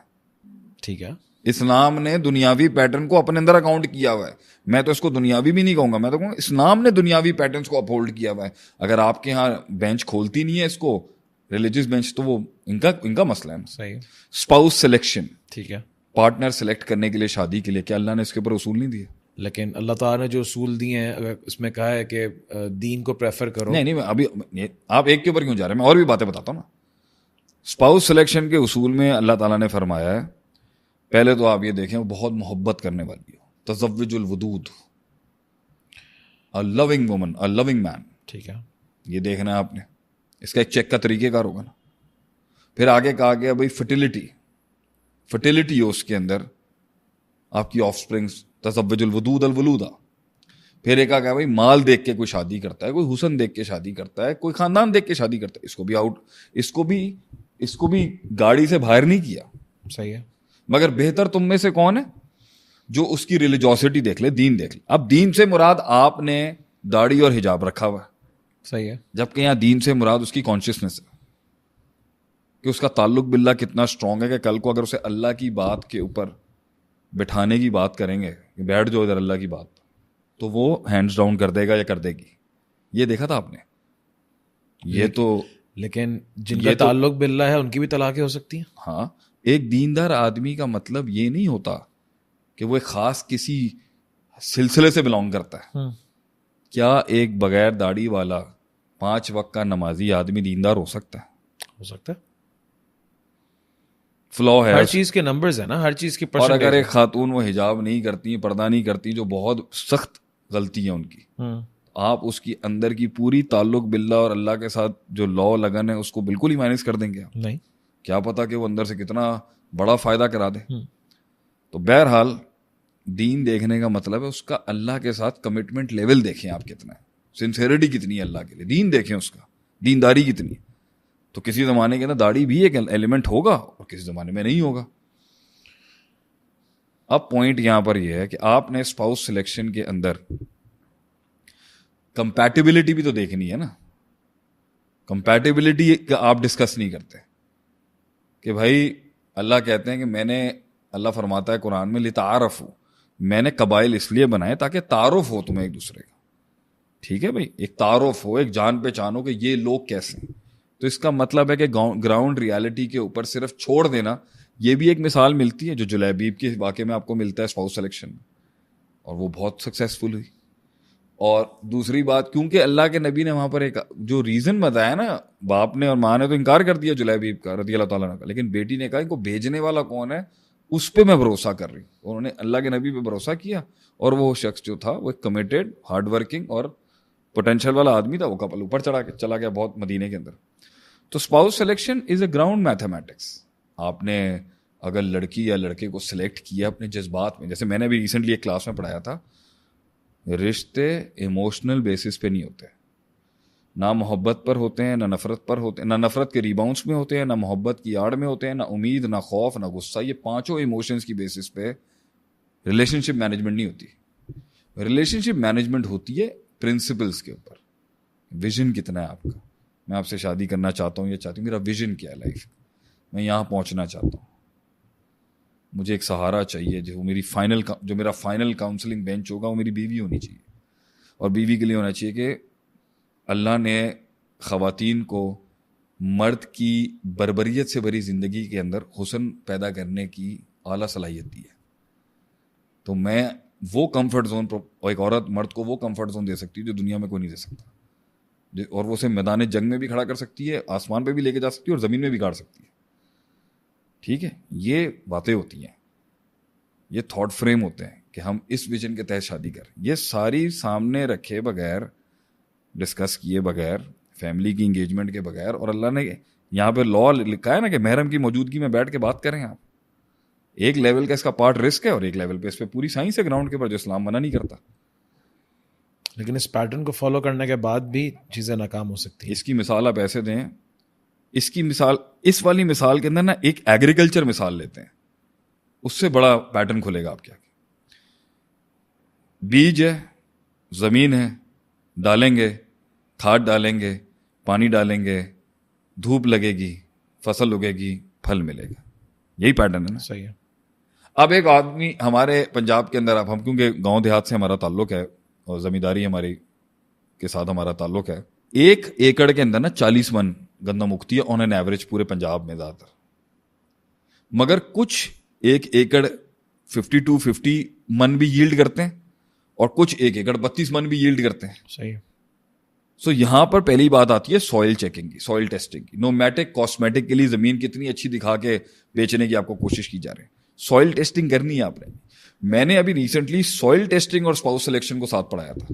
ٹھیک ہے. اسلام نے دنیاوی پیٹرن کو اپنے اندر اکاؤنٹ کیا ہوا ہے. میں تو اس کو دنیاوی بھی نہیں کہوں گا, میں تو کہوں گا اسلام نے دنیاوی پیٹرنس کو اپہولڈ کیا ہوا ہے. اگر آپ کے ہاں بینچ کھولتی نہیں ہے اس کو, ریلیجیس بینچ, تو وہ ان کا مسئلہ ہے. صحیح. اسپاؤس سلیکشن, ٹھیک ہے, پارٹنر سلیکٹ کرنے کے لیے شادی کے لیے, کیا اللہ نے اس کے اوپر اصول نہیں دیے؟ لیکن اللہ تعالیٰ نے جو اصول دیے ہیں, اگر اس میں کہا ہے کہ دین کو پریفر کرو. نہیں ابھی آپ ایک کے اوپر کیوں جا رہے ہیں, میں اور بھی باتیں بتاتا ہوں نا. اسپاؤس سلیکشن کے اصول میں اللہ تعالیٰ نے فرمایا ہے, پہلے تو آپ یہ دیکھیں وہ بہت محبت کرنے والی ہو, تزوج Wadood, a loving woman, a loving man. ٹھیک ہے. یہ دیکھنا ہے آپ نے, اس کا ایک چیک کا طریقہ کار ہوگا نا. پھر آگے کہا گیا بھائی فرٹیلٹی ہو اس کے اندر, آپ کی آف اسپرنگس, تزوج الودود الولودہ. پھر ایک آ گیا بھائی مال دیکھ کے کوئی شادی کرتا ہے, کوئی حسن دیکھ کے شادی کرتا ہے, کوئی خاندان دیکھ کے شادی کرتا ہے, اس کو بھی گاڑی سے باہر نہیں کیا. صحیح ہے. مگر بہتر تم میں سے کون ہے جو اس کی ریلیجوسٹی دیکھ لے, دین دیکھ لے. اب دین سے مراد آپ نے داڑھی اور حجاب رکھا ہوا ہے. صحیح ہے. جبکہ یہاں دین سے مراد اس کی کانشیسنس ہے کہ اس کا تعلق باللہ کتنا اسٹرانگ ہے کہ کل کو اگر اسے اللہ کی بات کے اوپر بٹھانے کی بات کریں گے کہ بیٹھ جاؤ ادھر اللہ کی بات, تو وہ ہینڈز ڈاؤن کر دے گا یا کر دے گی. یہ دیکھا تھا آپ نے. یہ تو لیکن جن کا تعلق باللہ ہے ان کی بھی طلاقیں ہو سکتی ہیں. ہاں, ایک دیندار آدمی کا مطلب یہ نہیں ہوتا کہ وہ ایک خاص کسی سلسلے سے بلانگ کرتا ہے. کیا ایک بغیر داڑھی والا 5 وقت کا نمازی آدمی دیندار ہو سکتا ہے؟ ہو سکتا ہے. فلو ہے, ہر چیز کے نمبرز ہیں نا, ہر چیز کی. اور اگر ایک خاتون وہ حجاب نہیں کرتی, پردہ نہیں کرتی, جو بہت سخت غلطی ہے ان کی, آپ اس کی اندر کی پوری تعلق باللہ اور اللہ کے ساتھ جو لا لگن ہے اس کو بالکل ہی مائنس کر دیں گے. نہیں, کیا پتا کہ وہ اندر سے کتنا بڑا فائدہ کرا دے. تو بہرحال دین دیکھنے کا مطلب ہے اس کا اللہ کے ساتھ کمٹمنٹ لیول دیکھیں آپ کتنا ہے, سنسیئرٹی کتنی ہے اللہ کے لیے, دین دیکھیں اس کا, دینداری کتنی ہے. تو کسی زمانے کے اندر داڑھی بھی ایک ایلیمنٹ ہوگا اور کسی زمانے میں نہیں ہوگا. اب پوائنٹ یہاں پر یہ ہے کہ آپ نے اسپاؤس سلیکشن کے اندر کمپیٹیبلٹی بھی تو دیکھنی ہے نا. کمپیٹیبلٹی آپ ڈسکس نہیں کرتے کہ بھائی اللہ کہتے ہیں کہ میں نے, اللہ فرماتا ہے قرآن میں لتعارفوا, میں نے قبائل اس لیے بنائے تاکہ تعارف ہو تمہیں ایک دوسرے کا. ٹھیک ہے بھائی, ایک تعارف ہو, ایک جان پہچان ہو کہ یہ لوگ کیسے ہیں. تو اس کا مطلب ہے کہ گراؤنڈ ریالٹی کے اوپر صرف چھوڑ دینا. یہ بھی ایک مثال ملتی ہے جو جلیبیب کے واقعے میں آپ کو ملتا ہے اسپاؤس سلیکشن میں, اور وہ بہت سکسیسفل ہوئی. اور دوسری بات, کیونکہ اللہ کے نبی نے وہاں پر ایک جو ریزن بتایا نا, باپ نے اور ماں نے تو انکار کر دیا جلیبیب کا رضی اللہ تعالیٰ عنہ کا, لیکن بیٹی نے کہا ان کو بھیجنے والا کون ہے اس پہ میں بھروسہ کر رہی ہوں. انہوں نے اللہ کے نبی پہ بھروسہ کیا, اور وہ شخص جو تھا وہ کمیٹیڈ, ہارڈ ورکنگ اور پوٹینشیل والا آدمی تھا. وہ کپل اوپر چلا گیا بہت مدینے کے اندر. تو spouse selection is a ground mathematics. آپ نے اگر لڑکی یا لڑکے کو سلیکٹ کیا اپنے جذبات میں, جیسے میں نے بھی ریسنٹلی ایک کلاس میں پڑھایا تھا, رشتے ایموشنل بیسس پہ نہیں ہوتے, نہ محبت پر ہوتے ہیں, نہ نفرت پر ہوتے ہیں, نہ نفرت کے ریباؤنڈس میں ہوتے ہیں, نہ محبت کی آڑ میں ہوتے ہیں, نہ امید, نہ خوف, نہ غصہ. یہ پانچوں ایموشنز کی بیسس پہ ریلیشن شپ مینجمنٹ نہیں ہوتی. ریلیشن شپ مینجمنٹ ہوتی ہے پرنسپلس کے اوپر. ویژن کتنا ہے آپ کا, میں آپ سے شادی کرنا چاہتا ہوں, یہ چاہتی ہوں, میرا ویژن کیا ہے لائف, میں یہاں پہنچنا چاہتا ہوں, مجھے ایک سہارا چاہیے, جو میرا فائنل کاؤنسلنگ بینچ ہوگا وہ میری بیوی ہونی چاہیے. اور بیوی کے لیے ہونا چاہیے کہ اللہ نے خواتین کو مرد کی بربریت سے بھری زندگی کے اندر حسن پیدا کرنے کی اعلیٰ صلاحیت دی ہے. تو میں وہ کمفرٹ زون, ایک عورت مرد کو وہ کمفرٹ زون دے سکتی ہے جو دنیا میں کوئی نہیں دے سکتا, اور وہ اسے میدان جنگ میں بھی کھڑا کر سکتی ہے, آسمان پہ بھی لے کے جا سکتی ہے, اور زمین میں بھی گاڑ سکتی ہے. ٹھیک ہے, یہ باتیں ہوتی ہیں, یہ تھاٹ فریم ہوتے ہیں کہ ہم اس ویژن کے تحت شادی کریں. یہ ساری سامنے رکھے بغیر, ڈسکس کیے بغیر, فیملی کی انگیجمنٹ کے بغیر, اور اللہ نے یہاں پہ لا لکھا ہے نا کہ محرم کی موجودگی میں بیٹھ کے بات کریں. آپ ایک لیول کا اس کا پارٹ رسک ہے, اور ایک لیول پہ اس پہ پوری سائنس ہے گراؤنڈ کے اوپر, جو اسلام منع نہیں کرتا. لیکن اس پیٹرن کو فالو کرنے کے بعد بھی چیزیں ناکام ہو سکتی ہیں. اس کی مثال آپ ایسے دیں, اس کی مثال, اس والی مثال کے اندر نا ایک ایگریکلچر مثال لیتے ہیں, اس سے بڑا پیٹرن کھلے گا آپ کے آگے. بیج ہے, زمین ہے, ڈالیں گے, کھاد ڈالیں گے, پانی ڈالیں گے, دھوپ لگے گی, فصل اگے گی, پھل ملے گا. یہی پیٹرن ہے نا. صحیح ہے. اب ایک آدمی ہمارے پنجاب کے اندر, اب ہم کیونکہ گاؤں دیہات سے ہمارا تعلق ہے اور زمینداری ہماری کے ساتھ ہمارا تعلق ہے, 1 ایکڑ کے اندر نا 40 من گندم اگتی ہے آن این ایوریج پورے پنجاب میں زیادہ تر. مگر کچھ 1 ایکڑ 50 من بھی ییلڈ کرتے ہیں, اور کچھ 1 ایکڑ 32 من بھی ییلڈ کرتے ہیں. صحیح. سو یہاں پر پہلی بات آتی ہے سوئل چیکنگ کی, سوئل ٹیسٹنگ کی. نومیٹک کاسمیٹک کے لیے زمین کتنی اچھی دکھا کے بیچنے کی آپ کو کوشش کی جا رہی ہے. سوئل ٹیسٹنگ کرنی ہے آپ نے. میں نے ابھی ریسنٹلی سوئل ٹیسٹنگ اور اسپاؤس سلیکشن کو ساتھ پڑھایا تھا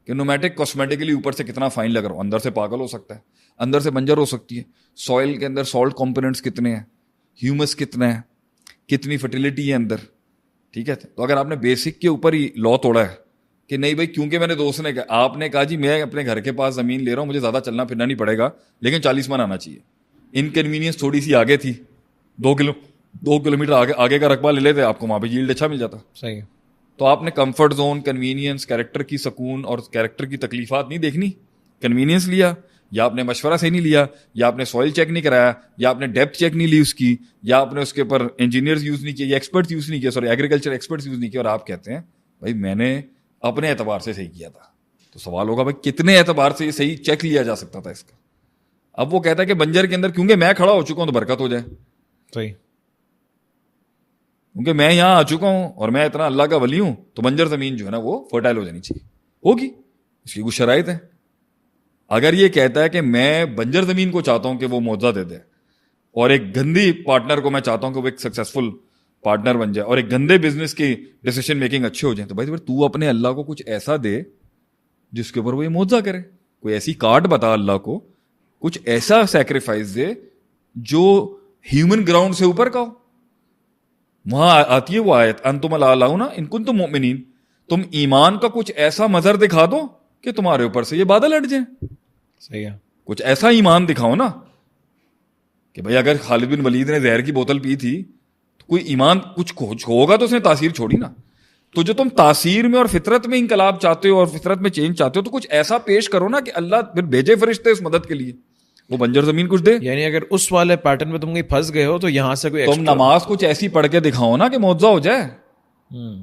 کہ نومیٹک کاسمیٹکلی اوپر سے کتنا فائن لگ رہا ہو, اندر سے پاگل ہو سکتا ہے, اندر سے بنجر ہو سکتی ہے. سوئل کے اندر سالٹ کمپوننٹس کتنے ہیں, ہیومس کتنا ہے, کتنی فرٹیلیٹی ہے اندر. ٹھیک ہے, تو اگر آپ نے بیسک کے اوپر ہی لا توڑا ہے کہ نہیں بھائی, کیونکہ میں نے دوست نے کہا, آپ نے کہا جی میں اپنے گھر کے پاس زمین لے رہا ہوں, مجھے زیادہ چلنا پھرنا نہیں پڑے گا, لیکن 40 من آنا چاہیے. انکنوینئنس تھوڑی سی آگے تھی, 2 کلومیٹر آگے کا رقبہ لے لیتے, آپ کو وہاں پہ ییلڈ اچھا مل جاتا. صحیح. تو آپ نے کمفرٹ زون, کنوینئنس, کیریکٹر کی سکون اور کیریکٹر کی تکلیفات نہیں دیکھنی. کنوینئنس لیا, یا آپ نے مشورہ صحیح نہیں لیا, یا آپ نے سوئل چیک نہیں کرایا, یا آپ نے ڈیپتھ چیک نہیں لی اس کی, یا آپ نے اس کے اوپر انجینئرز یوز نہیں کیے, یا ایکسپرٹس یوز نہیں کیا, سوری ایگریکلچر ایکسپرٹس یوز نہیں کیا, اور آپ کہتے ہیں بھائی میں نے اپنے اعتبار سے صحیح کیا تھا. تو سوال ہوگا بھائی کتنے اعتبار سے یہ صحیح چیک لیا جا سکتا تھا اس کا. اب وہ کہتا ہے کہ بنجر کے اندر کیونکہ میں کھڑا ہو چکا ہوں تو برکت ہو جائے. صحیح. کیونکہ میں یہاں آ چکا ہوں اور میں اتنا اللہ کا ولی ہوں, تو بنجر زمین جو ہے نا وہ فرٹائل ہو جانی چاہیے. ہوگی, اس کی کچھ شرائط ہیں. اگر یہ کہتا ہے کہ میں بنجر زمین کو چاہتا ہوں کہ وہ معاوضہ دے دے, اور ایک گندی پارٹنر کو میں چاہتا ہوں کہ وہ ایک سکسیسفل پارٹنر بن جائے, اور ایک گندے بزنس کی ڈیسیشن میکنگ اچھے ہو جائیں, تو بھائی تو اپنے اللہ کو کچھ ایسا دے جس کے اوپر وہ یہ معاوضہ کرے. کوئی ایسی کارڈ بتا اللہ کو, کچھ ایسا سیکریفائس دے جو ہیومن گراؤنڈ سے اوپر کا ہو. وہاں آتی ہے وہ آیت, انتم الاعلون ان کنتم مؤمنین, تم ایمان کا کچھ ایسا مظہر دکھا دو کہ تمہارے اوپر سے یہ بادل ہٹ جائیں. صحیح ہے. کچھ ایسا ایمان دکھاؤ نا کہ بھائی اگر خالد بن ولید نے زہر کی بوتل پی تھی تو کوئی ایمان کچھ ہوگا تو اس نے تاثیر چھوڑی نا. تو جو تم تاثیر میں اور فطرت میں انقلاب چاہتے ہو اور فطرت میں چینج چاہتے ہو, تو کچھ ایسا پیش کرو نا کہ اللہ پھر بھیجے فرشتے اس مدد کے لیے, وہ بنجر زمین کچھ دے. یعنی اگر اس والے پیٹرن میں تم کہیں پھنس گئے ہو تو یہاں سے کوئی تم نماز کچھ ایسی پڑھ کے دکھاؤ نا کہ معاوضہ ہو جائے.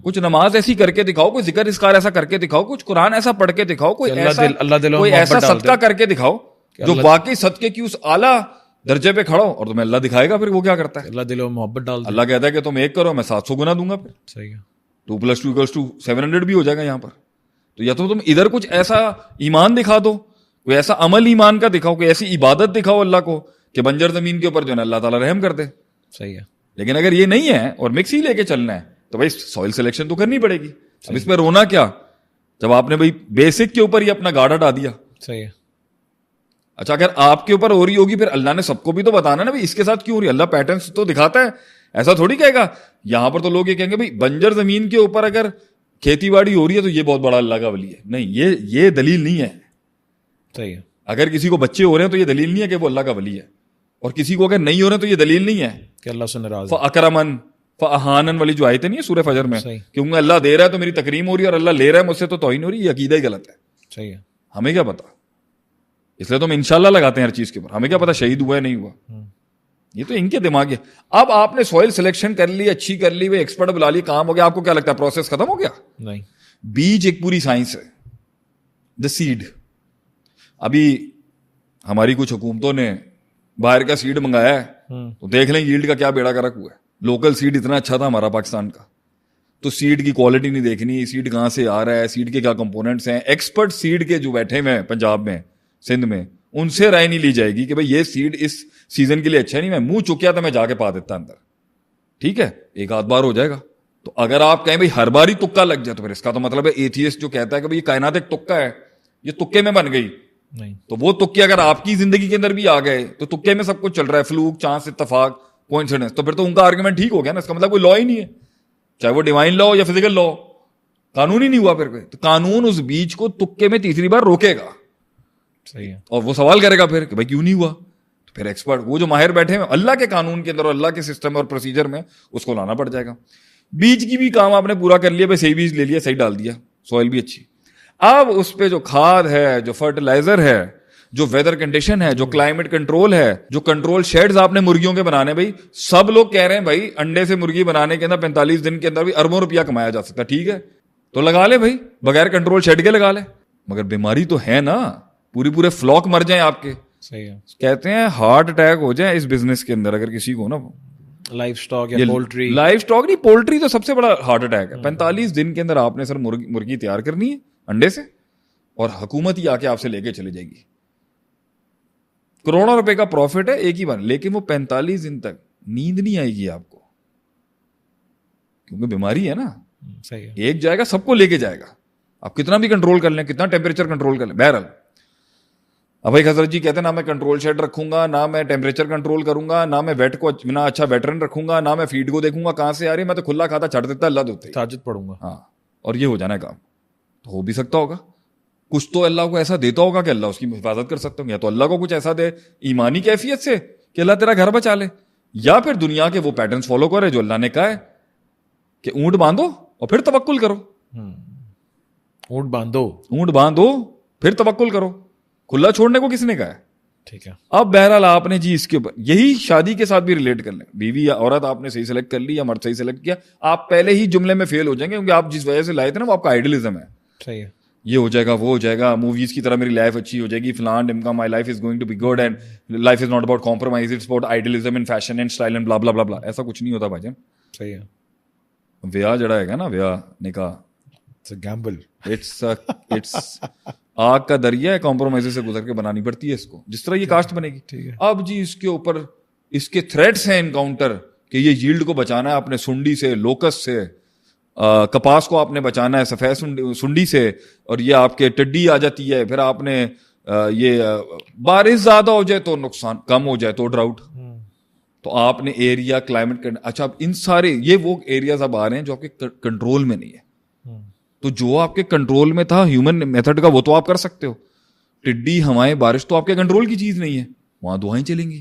کچھ نماز ایسی کر کے دکھاؤ, کوئی ذکر اذکار ایسا کر کے دکھاؤ, کچھ قرآن ایسا پڑھ کے دکھاؤ, کوئی ایسا صدقہ کر کے دکھاؤ. جو واقعی صدقے کی اس اعلیٰ درجے پہ کھڑا ہو, اور تمہیں اللہ دکھائے گا پھر وہ کیا کرتا ہے. اللہ دلوں میں محبت ڈال دے. اللہ کہتا ہے کہ تم 1 کرو, میں 700 گنا دوں گا. پھر صحیح ہے, 2 + 2 = 700 بھی ہو جائے گا یہاں پر. تو یا تو تم ادھر کچھ ایسا ایمان دکھا دو, کوئی ایسا عمل ایمان کا دکھاؤ, کوئی ایسی عبادت دکھاؤ اللہ کو کہ بنجر زمین کے اوپر جو ہے نا اللہ تعالیٰ رحم کر دے. صحیح ہے. لیکن اگر یہ نہیں ہے اور مکس ہی لے کے چلنا ہے تو بھائی سوئل سلیکشن تو کرنی پڑے گی. اب اس پہ رونا کیا جب آپ نے بھائی بیسک کے اوپر ہی اپنا گاڑا ڈا دیا. صحیح ہے. اچھا اگر آپ کے اوپر ہو رہی ہوگی پھر اللہ نے سب کو بھی تو بتانا نا بھائی اس کے ساتھ کیوں ہو رہی ہے. اللہ پیٹرنس تو دکھاتا ہے, ایسا تھوڑی کہے گا. یہاں پر تو لوگ یہ کہیں گے بھائی بنجر زمین کے اوپر اگر کھیتی باڑی ہو رہی ہے تو یہ بہت بڑا اللہ کا ولی ہے. نہیں, یہ دلیل نہیں ہے. صحیح ہے. اگر کسی کو بچے ہو رہے ہیں تو یہ دلیل نہیں ہے کہ وہ اللہ کا ولی ہے, اور کسی کو اگر نہیں ہو رہے تو یہ دلیل نہیں ہے کہ اللہ سے ناراض ہے. فاکرمن فاہانن والی جو آیت نہیں ہے سورہ فجر میں, صحیح. کیونکہ اللہ دے رہا ہے تو میری تکریم ہو رہی ہے اور اللہ لے رہا ہے مجھ سے تو توہین ہو رہی ہے. یہ عقیدہ ہی غلط ہے. صحیح ہے. ہمیں کیا پتا, اس لیے تو ہم انشاءاللہ لگاتے ہیں ہر چیز کے اوپر. ہمیں کیا پتا شہید ہوا ہے نہیں ہوا, یہ تو ان کے دماغ ہے. اب آپ نے سوئل سلیکشن کر لی, اچھی کر لی, وہ ایکسپرٹ بلا لی, کام ہو گیا. آپ کو کیا لگتا ہے پروسیس ختم ہو گیا؟ نہیں, بیج ایک پوری سائنس ہے. دا سیڈ, ابھی ہماری کچھ حکومتوں نے باہر کا سیڈ منگایا ہے تو دیکھ لیں ییلڈ کا کیا بیڑا گرک ہوا ہے. لوکل سیڈ اتنا اچھا تھا ہمارا پاکستان کا, تو سیڈ کی کوالٹی نہیں دیکھنی, سیڈ کہاں سے آ رہا ہے, سیڈ کے کیا کمپوننٹس ہیں. ایکسپرٹ سیڈ کے جو بیٹھے ہوئے ہیں پنجاب میں, سندھ میں, ان سے رائے نہیں لی جائے گی کہ بھائی یہ سیڈ اس سیزن کے لیے اچھا نہیں. میں منہ چکیا تھا میں جا کے پا دیتا اندر, ٹھیک ہے, 1 آدھ بار ہو جائے گا. تو اگر آپ کہیں بھائی ہر بار ہی تکا لگ جائے تو پھر اس کا تو مطلب ہے ایتھیسٹ جو کہتا ہے کہ بھائی یہ کائنات ایک تکا ہے, یہ تکے میں بن گئی. نہیں, تو وہ تکے اگر آپ کی زندگی کے اندر بھی آ گئے تو تکے میں سب کچھ چل رہا ہے, فلوک, چانس, اتفاق, کوئنسیڈنس, تو پھر تو ان کا آرگومنٹ ٹھیک ہو گیا نا. اس کا مطلب کوئی لا ہی نہیں ہے, چاہے وہ ڈیوائن لا ہو یا فزیکل لا ہو, قانون ہی نہیں ہوا. پھر تو قانون اس بیچ کو تکے میں تیسری بار روکے گا. صحیح ہے. اور وہ سوال کرے گا پھر کہ بھائی کیوں نہیں ہوا. تو پھر ایکسپرٹ وہ جو ماہر بیٹھے ہیں اللہ کے قانون کے اندر اور اللہ کے سسٹم اور پروسیجر میں, اس کو لانا پڑ جائے گا. بیج کی بھی کام آپ نے پورا کر لیا, بھائی صحیح بیج لے لیا, صحیح ڈال دیا, سوئل بھی اچھی. اب اس پہ جو کھاد ہے, جو فرٹیلائزر ہے, جو ویدر کنڈیشن ہے, جو کلائمیٹ کنٹرول ہے, جو کنٹرول شیڈز آپ نے مرغیوں کے بنانے, بھائی سب لوگ کہہ رہے ہیں بھائی انڈے سے مرغی بنانے کے اندر 45 دن کے اندر بھی اربوں روپیہ کمایا جا سکتا ہے. ٹھیک ہے, تو لگا لے بھائی, بغیر کنٹرول شیڈ کے لگا لے. مگر بیماری تو ہے نا, پورے فلاک مر جائیں آپ کے. صحیح ہے. کہتے ہیں ہارٹ اٹیک ہو جائے اس بزنس کے اندر اگر کسی کو نا, لائف سٹاک یا پولٹری. لائف سٹاک نہیں, پولٹری تو سب سے بڑا ہارٹ اٹیک ہے. 45 دن کے اندر آپ نے سر مرغی تیار کرنی ہے انڈے سے, اور حکومت ہی آ کے آپ سے لے کے چلے جائے گی. کروڑوں روپے کا پروفٹ ہے ایک ہی بار, لیکن وہ 45 دن تک نیند نہیں آئے گی آپ کو, کیونکہ بیماری ہے نا. صحیح ہے. ایک جائے گا سب کو لے کے جائے گا. آپ کتنا بھی کنٹرول کر لیں, کتنا ٹیمپریچر کنٹرول کر لیں. بہرحال اب بھائی حضرت جی کہتے ہیں نہ میں کنٹرول شیڈ رکھوں گا, نہ میں ٹیمپریچر کنٹرول کروں گا, نہ میں ویٹ کو نہ اچھا ویٹرن رکھوں گا, نہ میں فیڈ کو دیکھوں گا کہاں سے آ رہی ہے, میں تو کھلا کھاتا چھڑ دیتا اللہ دھوتے ہی, تہجد پڑھوں گا. ہاں, اور یہ ہو جانا ہے کام. تو ہو بھی سکتا ہوگا, کچھ تو اللہ کو ایسا دیتا ہوگا کہ اللہ اس کی حفاظت کر سکتا ہوں, یا تو اللہ کو کچھ ایسا دے ایمانی کیفیت سے کہ اللہ تیرا گھر بچا لے, یا پھر دنیا کے وہ پیٹرنس فالو کرے جو اللہ نے کہا ہے کہ اونٹ باندھو اور پھر توکل کرو. اونٹ باندھو پھر توکل کرو, کھلا چھوڑنے کو کس نے کہا ہے. ٹھیک ہے. اب بہرحال آپ نے جی اس کے اوپر یہی شادی کے ساتھ بھی ریلیٹ کر لیں, بیوی یا عورت آپ نے صحیح سلیکٹ کر لی یا مرد صحیح سلیکٹ کیا, آپ پہلے ہی جملے میں فیل ہو جائیں گے, کیونکہ آپ جس وجہ سے لائے تھے نا وہ آپ کا آئیڈیلزم ہے. صحیح ہے. یہ ہو جائے گا, وہ ہو جائے گا, موویز کی طرح میری لائف اچھی ہو جائے گی, فلان ڈمکا, my life is going to be good and life is not about compromise, it's about idealism and fashion and style and blah blah blah بلا. ایسا کچھ نہیں ہوتا بھائی جان. صحیح ہے. ویاہ جڑا ہے نا, ویاہ نکاح, گیمبل, اٹس آگ کا دریا ہے, کمپرومائز سے گزر کے بنانی پڑتی ہے اس کو, جس طرح یہ کاسٹ بنے گی. اب جی اس کے اوپر اس کے تھریٹس ہیں انکاؤنٹر کہ یہ ییلڈ کو بچانا ہے آپ نے سنڈی سے, لوکس سے, کپاس کو آپ نے بچانا ہے سفید سنڈی سے, اور یہ آپ کے ٹڈی آ جاتی ہے, پھر آپ نے یہ بارش زیادہ ہو جائے تو نقصان, کم ہو جائے تو ڈراؤٹ, تو آپ نے ایریا کلائمیٹ کرنا. اچھا اب ان سارے یہ وہ ایریاز اب آ رہے ہیں جو آپ کے کنٹرول میں نہیں ہے. تو جو آپ کے کنٹرول میں تھا ہیومن میتھڈ کا وہ تو آپ کر سکتے ہو, ٹڈی, ہوائیں, بارش تو آپ کے کنٹرول کی چیز نہیں ہے, وہاں دعائیں چلیں گی.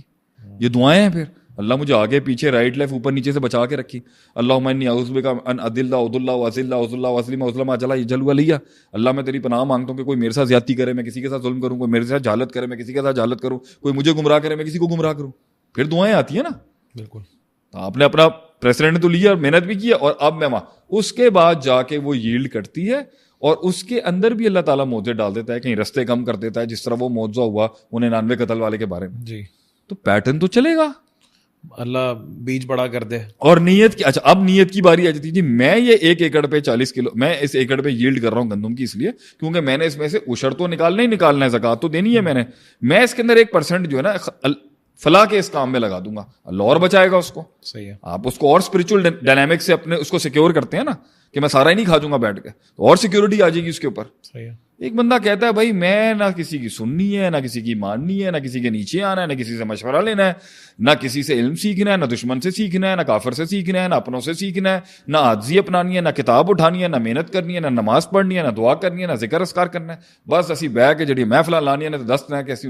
یہ دعائیں ہیں, پھر اللہ مجھے آگے پیچھے رائٹ لیفٹ اوپر نیچے سے بچا کے رکھی. اللہم انی اعوذ بک ان اضل اضل واضل اضل واظلم واظلم اجلا یجل ولیہ. اللہ میں تیری پناہ مانگتا ہوں کہ کوئی میرے ساتھ زیادتی کرے, میں کسی کے ساتھ ظلم کروں, کوئی میرے ساتھ جہالت کرے, میں کسی کے ساتھ جہالت کروں, کوئی مجھے گمراہ کرے, میں کسی کو گمراہ کروں. پھر دعائیں آتی ہیں نا. بالکل. آپ نے اپنا پریسیڈنٹ تو لیا, محنت بھی کی, اور اب میں وہاں اس کے بعد جا کے وہ ییلڈ کرتی ہے, اور اس کے اندر بھی اللہ تعالیٰ معجزے ڈال دیتا ہے, کہیں رستے کم کر دیتا ہے, جس طرح وہ معجزہ ہوا 99 قتل والے کے بارے میں. جی, تو پیٹرن تو چلے گا, اللہ بیج بڑا کر دے. اور نیت کی, اچھا اب نیت کی باری آ جاتی ہے جی, میں یہ 1 ایکڑ پہ 40 کلو, میں اس ایکڑ پہ ییلڈ کر رہا ہوں گندم کی اس لیے کیونکہ میں نے اس میں سے عشر تو نکالنا ہی نکالنا ہے, زکوٰۃ تو دینی ہے میں اس کے اندر 1% جو ہے نا فلاح کے اس کام میں لگا دوں گا, اللہ اور بچائے گا اس کو. صحیح ہے. آپ اس کو اور اسپرچل ڈائنامک سے اپنے اس کو سیکیور کرتے ہیں نا, کہ میں سارا ہی نہیں کھا جوں گا بیٹھ کے, تو اور سیکیورٹی آ جائے گی اس کے اوپر. صحیح ہے. ایک بندہ کہتا ہے بھائی میں نہ کسی کی سننی ہے, نہ کسی کی ماننی ہے, نہ کسی کے نیچے آنا ہے, نہ کسی سے مشورہ لینا ہے, نہ کسی سے علم سیکھنا ہے, نہ دشمن سے سیکھنا ہے, نہ کافر سے سیکھنا ہے, نہ اپنوں سے سیکھنا ہے, نہ عاجزی اپنانی ہے, نہ کتاب اٹھانی ہے, نہ محنت کرنی ہے, نہ نماز پڑھنی ہے, نہ دعا کرنی ہے, نہ ذکر اذکار کرنا ہے. بس اسی بہ کے جڑی محفل لانی ہے نا, تو دست ہے کہ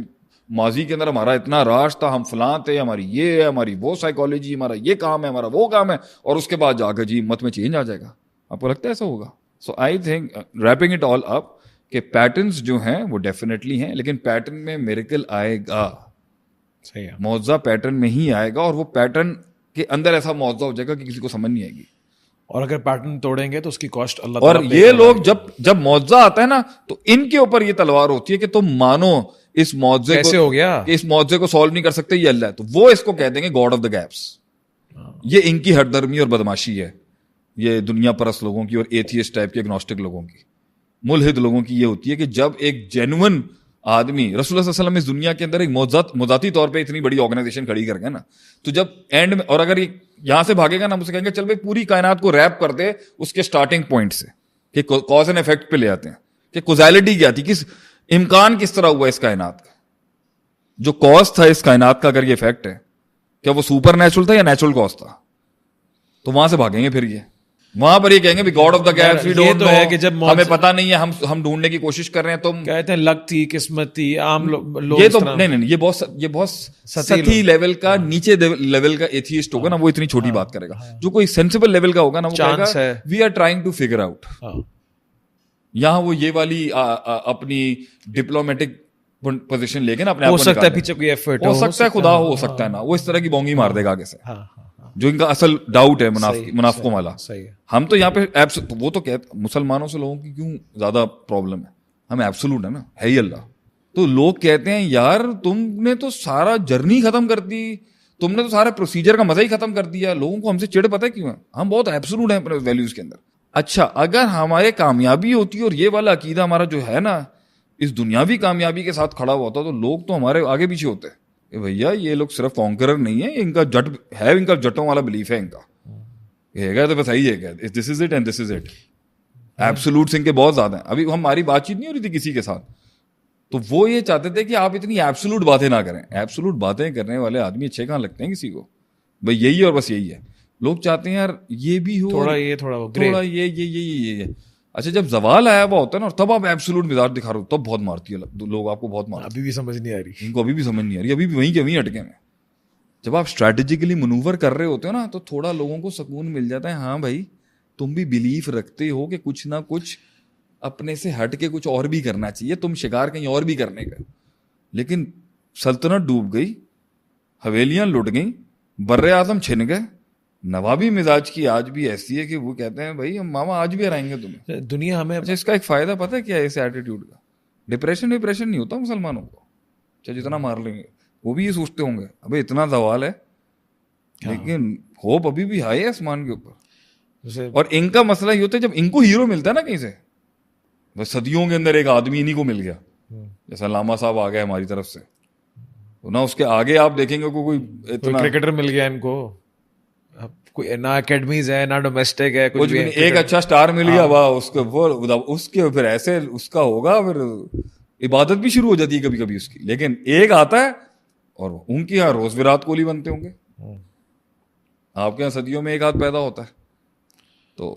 ماضی کے اندر ہمارا اتنا راج تھا, ہم فلاں تھے, ہماری یہ ہے, ہماری وہ سائیکالوجی, ہمارا یہ کام ہے, ہمارا وہ کام ہے, اور اس کے بعد جا کے جی امت میں چینج آ جائے گا. آپ کو لگتا ہے ایسا ہوگا؟ So I think wrapping it all up کہ پیٹرنز جو ہیں وہ ڈیفینیٹلی ہیں, لیکن پیٹرن میں میریکل آئے گا. صحیح ہے. معجزہ پیٹرن میں ہی آئے گا, اور وہ پیٹرن کے اندر ایسا معجزہ ہو جائے گا کہ کسی کو سمجھ نہیں آئے گی. اور اگر پیٹرن توڑیں گے تو اس کی کاسٹ اللہ اور تعالیٰ یہ لوگ جب معجزہ آتا ہے نا, تو ان کے اوپر یہ تلوار ہوتی ہے کہ تم مانو اس معجزے کیسے ہو گیا, کہ اس معجزے کو سالو نہیں کر سکتے, یہ اللہ ہے, تو وہ اس کو کہہ دیں گے گاڈ آف دا گیپس. یہ ان کی ہٹ درمی اور بدماشی ہے, یہ دنیا پرست لوگوں کی اور ایتھیسٹ ٹائپ کے اگنوسٹک لوگوں کی, ملحد لوگوں کی یہ ہوتی ہے کہ جب ایک جینوئن آدمی, رسول اللہ صلی اللہ علیہ وسلم اس دنیا کے اندر ایک موذاتی طور پہ اتنی بڑی آرگنائزیشن کھڑی کر گئے نا, تو جب اینڈ میں, اور اگر یہ یہاں سے بھاگے گا نا, مجھ سے کہیں گے چل بھائی پوری کائنات کو ریپ کر دے اس کے سٹارٹنگ پوائنٹ سے, کہ کاز اینڈ افیکٹ پہ لے آتے ہیں کہ کوزیلٹی کیا تھی, کس امکان کس طرح ہوا اس کائنات کا, جو کاز تھا اس کائنات کا, اگر یہ افیکٹ ہے کیا وہ سپر نیچرل تھا یا نیچرل کاز تھا, تو وہاں سے بھاگیں گے. پھر یہ وہاں پر یہ کہیں گے God of the gaps, we don't know, کہ جب ہمیں پتہ نہیں ہے, ہم ڈھونڈنے کی کوشش کر رہے ہیں. تم کہتے ہیں لک تھی, قسمت تھی, عام لوگ یہ تو نہیں, یہ بہت سطحی لیول کا, نیچے لیول کا ایتھیسٹ ہوگا نا, وہ اتنی چھوٹی بات کرے گا. جو کوئی سینسیبل لیول کا ہوگا نا, وہ کہے گا we are trying to figure out. یہاں وہ یہ والی اپنی ڈپلومیٹک پوزیشن لے کے نا اپنے آپ کو, ہو سکتا ہے پیچھے کوئی ایفرٹ ہو سکتا ہے, خدا ہو سکتا ہے نا, وہ اس طرح کی بونگی مار دے گا آگے سے, جو ان کا اصل ڈاؤٹ ہے منافقوں والا. ہم تو یہاں پہ وہ تو کہتے مسلمانوں سے لوگوں کی کیوں زیادہ پرابلم ہے, ہمیں ایبسولوٹ ہے نا, ہے ہی اللہ. تو لوگ کہتے ہیں یار تم نے تو سارا جرنی ختم کر دی, تم نے تو سارا پروسیجر کا مزہ ہی ختم کر دیا. لوگوں کو ہم سے چڑ پتہ ہے کیوں ہے, ہم بہت ایبسولوٹ ہیں اپنے ویلیوز کے اندر. اچھا اگر ہمارے کامیابی ہوتی اور یہ والا عقیدہ ہمارا جو ہے نا اس دنیاوی کامیابی کے ساتھ کھڑا ہوتا, تو لوگ تو ہمارے آگے پیچھے ہوتے ہیں. بھیا یہ لوگ صرف کانکرر نہیں ہے, ان کا جٹ ہے, ان کا جٹوں والا بلیف ہے ان کا, یہ ہے تو بس یہی ہے, this is it and this is it. Absolutes ان کے بہت زیادہ ہیں. ابھی ہماری بات چیت نہیں ہو رہی تھی کسی کے ساتھ, تو وہ یہ چاہتے تھے کہ آپ اتنی ایبسولوٹ باتیں نہ کریں. ایبسولوٹ باتیں کرنے والے آدمی اچھے کہاں لگتے ہیں کسی کو, بھائی یہی اور بس یہی ہے. لوگ چاہتے ہیں یار یہ بھی ہو, تھوڑا یہ. اچھا جب زوال آیا ہوا ہوتا ہے نا, اور تب آپ ایبسولوٹ مزاج دکھا رہے ہو, تب بہت مارتی ہے لوگ, آپ کو بہت مارتی. ابھی بھی سمجھ نہیں آ رہی, ان کو ابھی بھی سمجھ نہیں آ رہی, ابھی بھی وہیں کے وہیں اٹکے ہیں. جب آپ اسٹریٹجیکلی منوور کر رہے ہوتے ہو نا, تو تھوڑا لوگوں کو سکون مل جاتا ہے, ہاں بھائی تم بھی بلیف رکھتے ہو کہ کچھ نہ کچھ اپنے سے ہٹ کے کچھ اور بھی کرنا چاہیے, تم شکار کہیں اور بھی کرنے کا. لیکن سلطنت ڈوب گئی, حویلیاں لٹ گئیں, بر اعظم چھن گئے. نوابی مزاج کی آج بھی ایسی ہے کہ وہ کہتے ہیں بھائی ہم ماما آج بھی ہرائیں گے تمہیں. دنیا ہمیں اچھا اس کا ایک فائدہ پتہ ہے کیا ہے اس ایٹیٹیوڈ کا؟ ڈپریشن نہیں ہوتا مسلمانوں کو, اچھا جتنا مار لیں گے وہ بھی یہ سوچتے ہوں گے ابھی اتنا زوال ہے, لیکن ہوپ ابھی بھی ہائی ہے آسمان کے اوپر. اور ان کا مسئلہ یہ ہوتا ہے جب ان کو ہیرو ملتا ہے نا کہیں سے, بس صدیوں کے اندر ایک آدمی انہیں کو مل گیا, جیسا علامہ صاحب آ گئے ہماری طرف سے, تو نہ اس کے آگے آپ دیکھیں گے کوئی اتنا کرکٹر مل گیا ان کو, کوئی نہ اکیڈمیز ہے نہ ڈومیسٹک ہے, کچھ ایک اچھا سٹار مل گیا, واہ اس کے پھر ایسے اس کا ہوگا, پھر عبادت بھی شروع ہو جاتی ہے کبھی کبھی اس کی. لیکن ایک آتا ہے اور ان کی یہاں روز وراٹ کوہلی بنتے ہوں گے, آپ کے یہاں صدیوں میں ایک آدھ پیدا ہوتا ہے. تو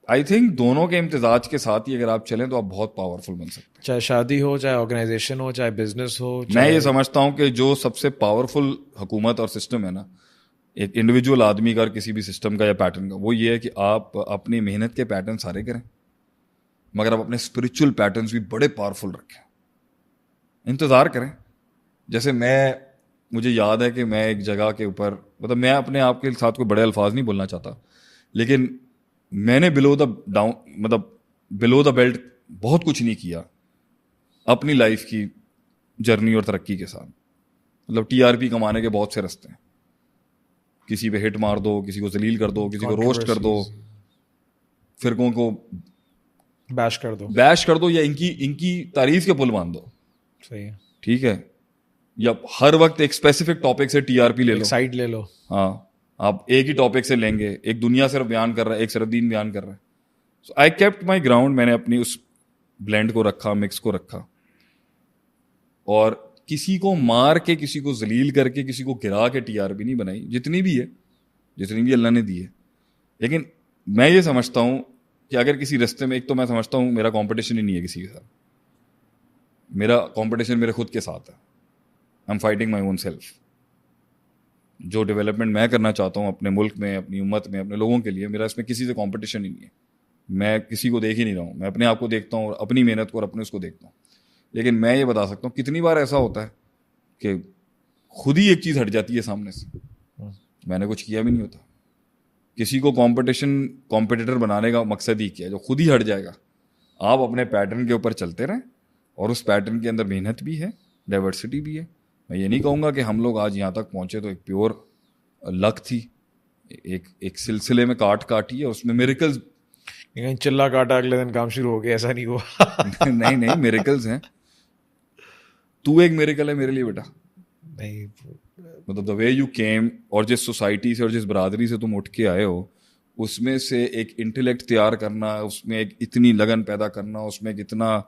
آئی تھنک دونوں کے امتزاج کے ساتھ ہی اگر آپ چلیں تو آپ بہت پاورفل بن سکتے ہیں, چاہے شادی ہو, چاہے آرگنائزیشن ہو, چاہے بزنس ہو. میں یہ سمجھتا ہوں کہ جو سب سے پاورفل حکومت اور سسٹم ہے نا ایک انڈیویجول آدمی کا اور کسی بھی سسٹم کا یا پیٹرن کا, وہ یہ ہے کہ آپ اپنی محنت کے پیٹرن سارے کریں, مگر آپ اپنے اسپرچل پیٹرنس بھی بڑے پاورفل رکھیں. انتظار کریں. جیسے مجھے یاد ہے کہ میں ایک جگہ کے اوپر, مطلب میں اپنے آپ کے ساتھ کوئی بڑے الفاظ نہیں بولنا چاہتا, لیکن میں نے بلو دا ڈاؤن مطلب بلو دا بیلٹ بہت کچھ نہیں کیا اپنی لائف کی جرنی اور ترقی کے ساتھ. مطلب ٹی آر پی کمانے کے بہت سے رستے ہیں. کسی پہ ہٹ مار دو, کسی کو ذلیل کر دو, کسی کو روسٹ کر دو, فرقوں کو بیش کر دو یا ان کی تعریف کے پل باندھ دو. صحیح ہے, ٹھیک ہے, یا ہر وقت ایک اسپیسیفک ٹاپک سے ٹی آر پی لے لو, سائڈ لے لو. ہاں, آپ ایک ہی ٹاپک سے لیں گے, ایک دنیا صرف بیان کر رہا ہے, ایک صرف دین بیان کر رہا ہے. سو آئی کیپٹ مائی گراؤنڈ, میں نے اپنی اس بلینڈ کو رکھا, مکس کو رکھا, اور کسی کو مار کے, کسی کو ذلیل کر کے, کسی کو گرا کے ٹی آر پی نہیں بنائی, جتنی بھی اللہ نے دی ہے. لیکن میں یہ سمجھتا ہوں کہ اگر کسی رستے میں, ایک تو میں سمجھتا ہوں میرا کمپٹیشن ہی نہیں ہے کسی کے ساتھ, میرا کمپٹیشن میرے خود کے ساتھ ہے. I am fighting my own self. جو ڈیولپمنٹ میں کرنا چاہتا ہوں اپنے ملک میں, اپنی امت میں, اپنے لوگوں کے لیے, میرا اس میں کسی سے کمپٹیشن ہی نہیں ہے. میں کسی کو دیکھ ہی نہیں رہا ہوں, میں اپنے آپ کو دیکھتا ہوں اور اپنی محنت کو اور اپنے اس کو دیکھتا ہوں. لیکن میں یہ بتا سکتا ہوں کتنی بار ایسا ہوتا ہے کہ خود ہی ایک چیز ہٹ جاتی ہے سامنے سے, میں نے کچھ کیا بھی نہیں ہوتا. کسی کو کمپٹیٹر بنانے کا مقصد ہی کیا ہے, جو خود ہی ہٹ جائے گا. آپ اپنے پیٹرن کے اوپر چلتے رہیں, اور اس پیٹرن کے اندر محنت بھی ہے, ڈائیورسٹی بھی ہے. میں یہ نہیں کہوں گا کہ ہم لوگ آج یہاں تک پہنچے تو ایک پیور لک تھی, ایک سلسلے میں کاٹی ہے, اس میں میریکلز, چلا کاٹا اگلے دن کام شروع ہو گیا, ایسا نہیں ہوا. نہیں میریکلز ہیں. تو ایک میریکل ہے میرے لیے بیٹا. نہیں مطلب دا وے یو کیم, اور جس سوسائٹی سے اور جس برادری سے تم اٹھ کے آئے ہو, اس میں سے ایک انٹلیکٹ تیار کرنا, اس میں ایک اتنی لگن پیدا کرنا, اس میں کتنا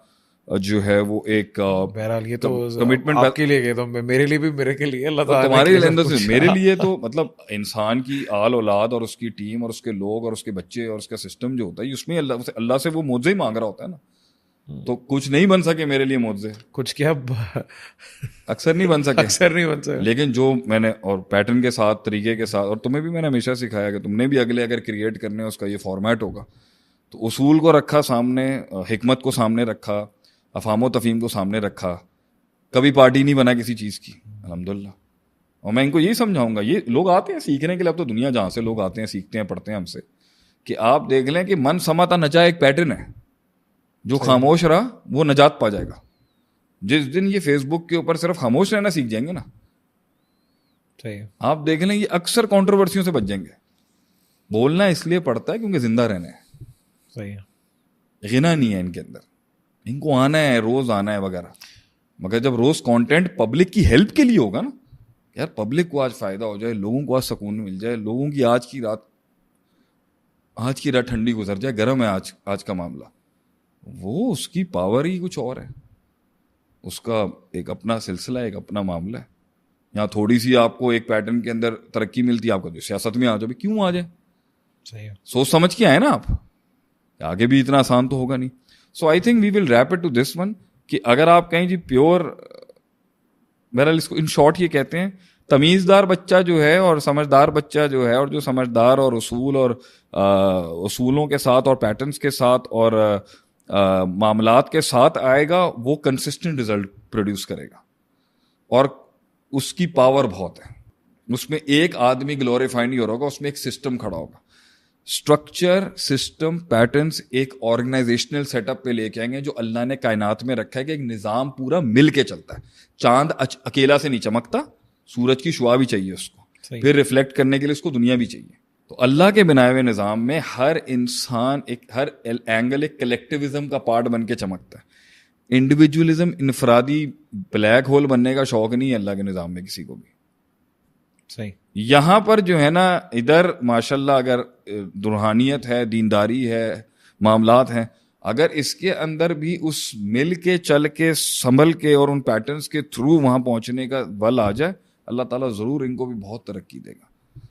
جو ہے وہ ایک بہرحال یہ تو کمٹمنٹ آپ کے لیے کہ تو میرے لیے بھی, میرے کے لیے اللہ تعالیٰ تمہارے لیے, میرے لیے تو مطلب انسان کی آل اولاد اور اس کی ٹیم اور اس کے لوگ اور اس کے بچے اور اس کا سسٹم جو ہوتا ہے, اس میں اللہ سے وہ معجزہ ہی مانگ رہا ہوتا ہے نا. تو کچھ نہیں بن سکے میرے لیے معجزے, کچھ کیا اکثر نہیں بن سکے. لیکن جو میں نے, اور پیٹرن کے ساتھ, طریقے کے ساتھ, اور تمہیں بھی میں نے ہمیشہ سکھایا کہ تم نے بھی اگلے اگر کریٹ کرنے اس کا یہ فارمیٹ ہوگا, تو اصول کو رکھا سامنے, حکمت کو سامنے رکھا, افہام و تفہیم کو سامنے رکھا, کبھی پارٹی نہیں بنا کسی چیز کی, الحمدللہ. اور میں ان کو یہی سمجھاؤں گا, یہ لوگ آتے ہیں سیکھنے کے لیے, اب تو دنیا جہاں سے لوگ آتے ہیں, سیکھتے ہیں, پڑھتے ہیں ہم سے, کہ آپ دیکھ لیں کہ من سماتا نجا ایک پیٹرن ہے. جو خاموش رہا وہ نجات پا جائے گا. جس دن یہ فیس بک کے اوپر صرف خاموش رہنا سیکھ جائیں گے نا, آپ دیکھ لیں یہ اکثر کنٹروورسیوں سے بچ جائیں گے. بولنا اس لیے پڑتا ہے کیونکہ زندہ رہنا ہے. صحیح ہے, غنا نہیں ہے ان کے اندر, ان کو آنا ہے, روز آنا ہے وغیرہ. مگر جب روز کانٹینٹ پبلک کی ہیلپ کے لیے ہوگا نا, یار پبلک کو آج فائدہ ہو جائے, لوگوں کو آج سکون مل جائے, لوگوں کی آج کی رات ٹھنڈی گزر جائے, گرم ہے آج کا معاملہ, وہ اس کی پاور ہی کچھ اور ہے. اس کا ایک اپنا سلسلہ ہے, ایک اپنا معاملہ ہے. یہاں تھوڑی سی آپ کو ایک پیٹرن کے اندر ترقی ملتی ہے, آپ کو سیاست میں آ جائے, کیوں آ جائے, سوچ سمجھ کے آئے نا آپ, آگے بھی اتنا آسان تو ہوگا نہیں. So I think we will wrap it to this one, کہ اگر آپ کہیں جی پیور, بہرحال اس کو ان شارٹ یہ کہتے ہیں, تمیزدار بچہ جو ہے اور سمجھدار بچہ جو ہے, اور جو سمجھدار اور اصول اور اصولوں کے ساتھ اور پیٹرنز کے ساتھ اور معاملات کے ساتھ آئے گا, وہ کنسسٹنٹ رزلٹ پروڈیوس کرے گا. اور اس کی پاور بہت ہے. اس میں ایک آدمی گلوریفائی نہیں ہو رہا ہوگا, اس میں ایک سسٹم کھڑا ہوگا. اسٹرکچر, سسٹم, پیٹرنز ایک آرگنائزیشنل سیٹ اپ پہ لے کے آئیں گے, جو اللہ نے کائنات میں رکھا ہے کہ ایک نظام پورا مل کے چلتا ہے. چاند اکیلا سے نہیں چمکتا, سورج کی شعاع بھی چاہیے اس کو, پھر ریفلیکٹ کرنے کے لیے اس کو دنیا بھی چاہیے. تو اللہ کے بنائے ہوئے نظام میں ہر انسان ہر اینگل ایک کلیکٹیوزم کا پارٹ بن کے چمکتا ہے. انڈیویجولزم, انفرادی بلیک ہول بننے کا شوق نہیں ہے اللہ کے نظام میں کسی کو بھی. صحیح. یہاں پر جو ہے نا, ادھر ماشاءاللہ اگر روحانیت ہے, دینداری ہے, معاملات ہیں, اگر اس کے اندر بھی اس مل کے, چل کے, سنبھل کے اور ان پیٹرنز کے تھرو وہاں پہنچنے کا بل آ جائے, اللہ تعالیٰ ضرور ان کو بھی بہت ترقی دے گا.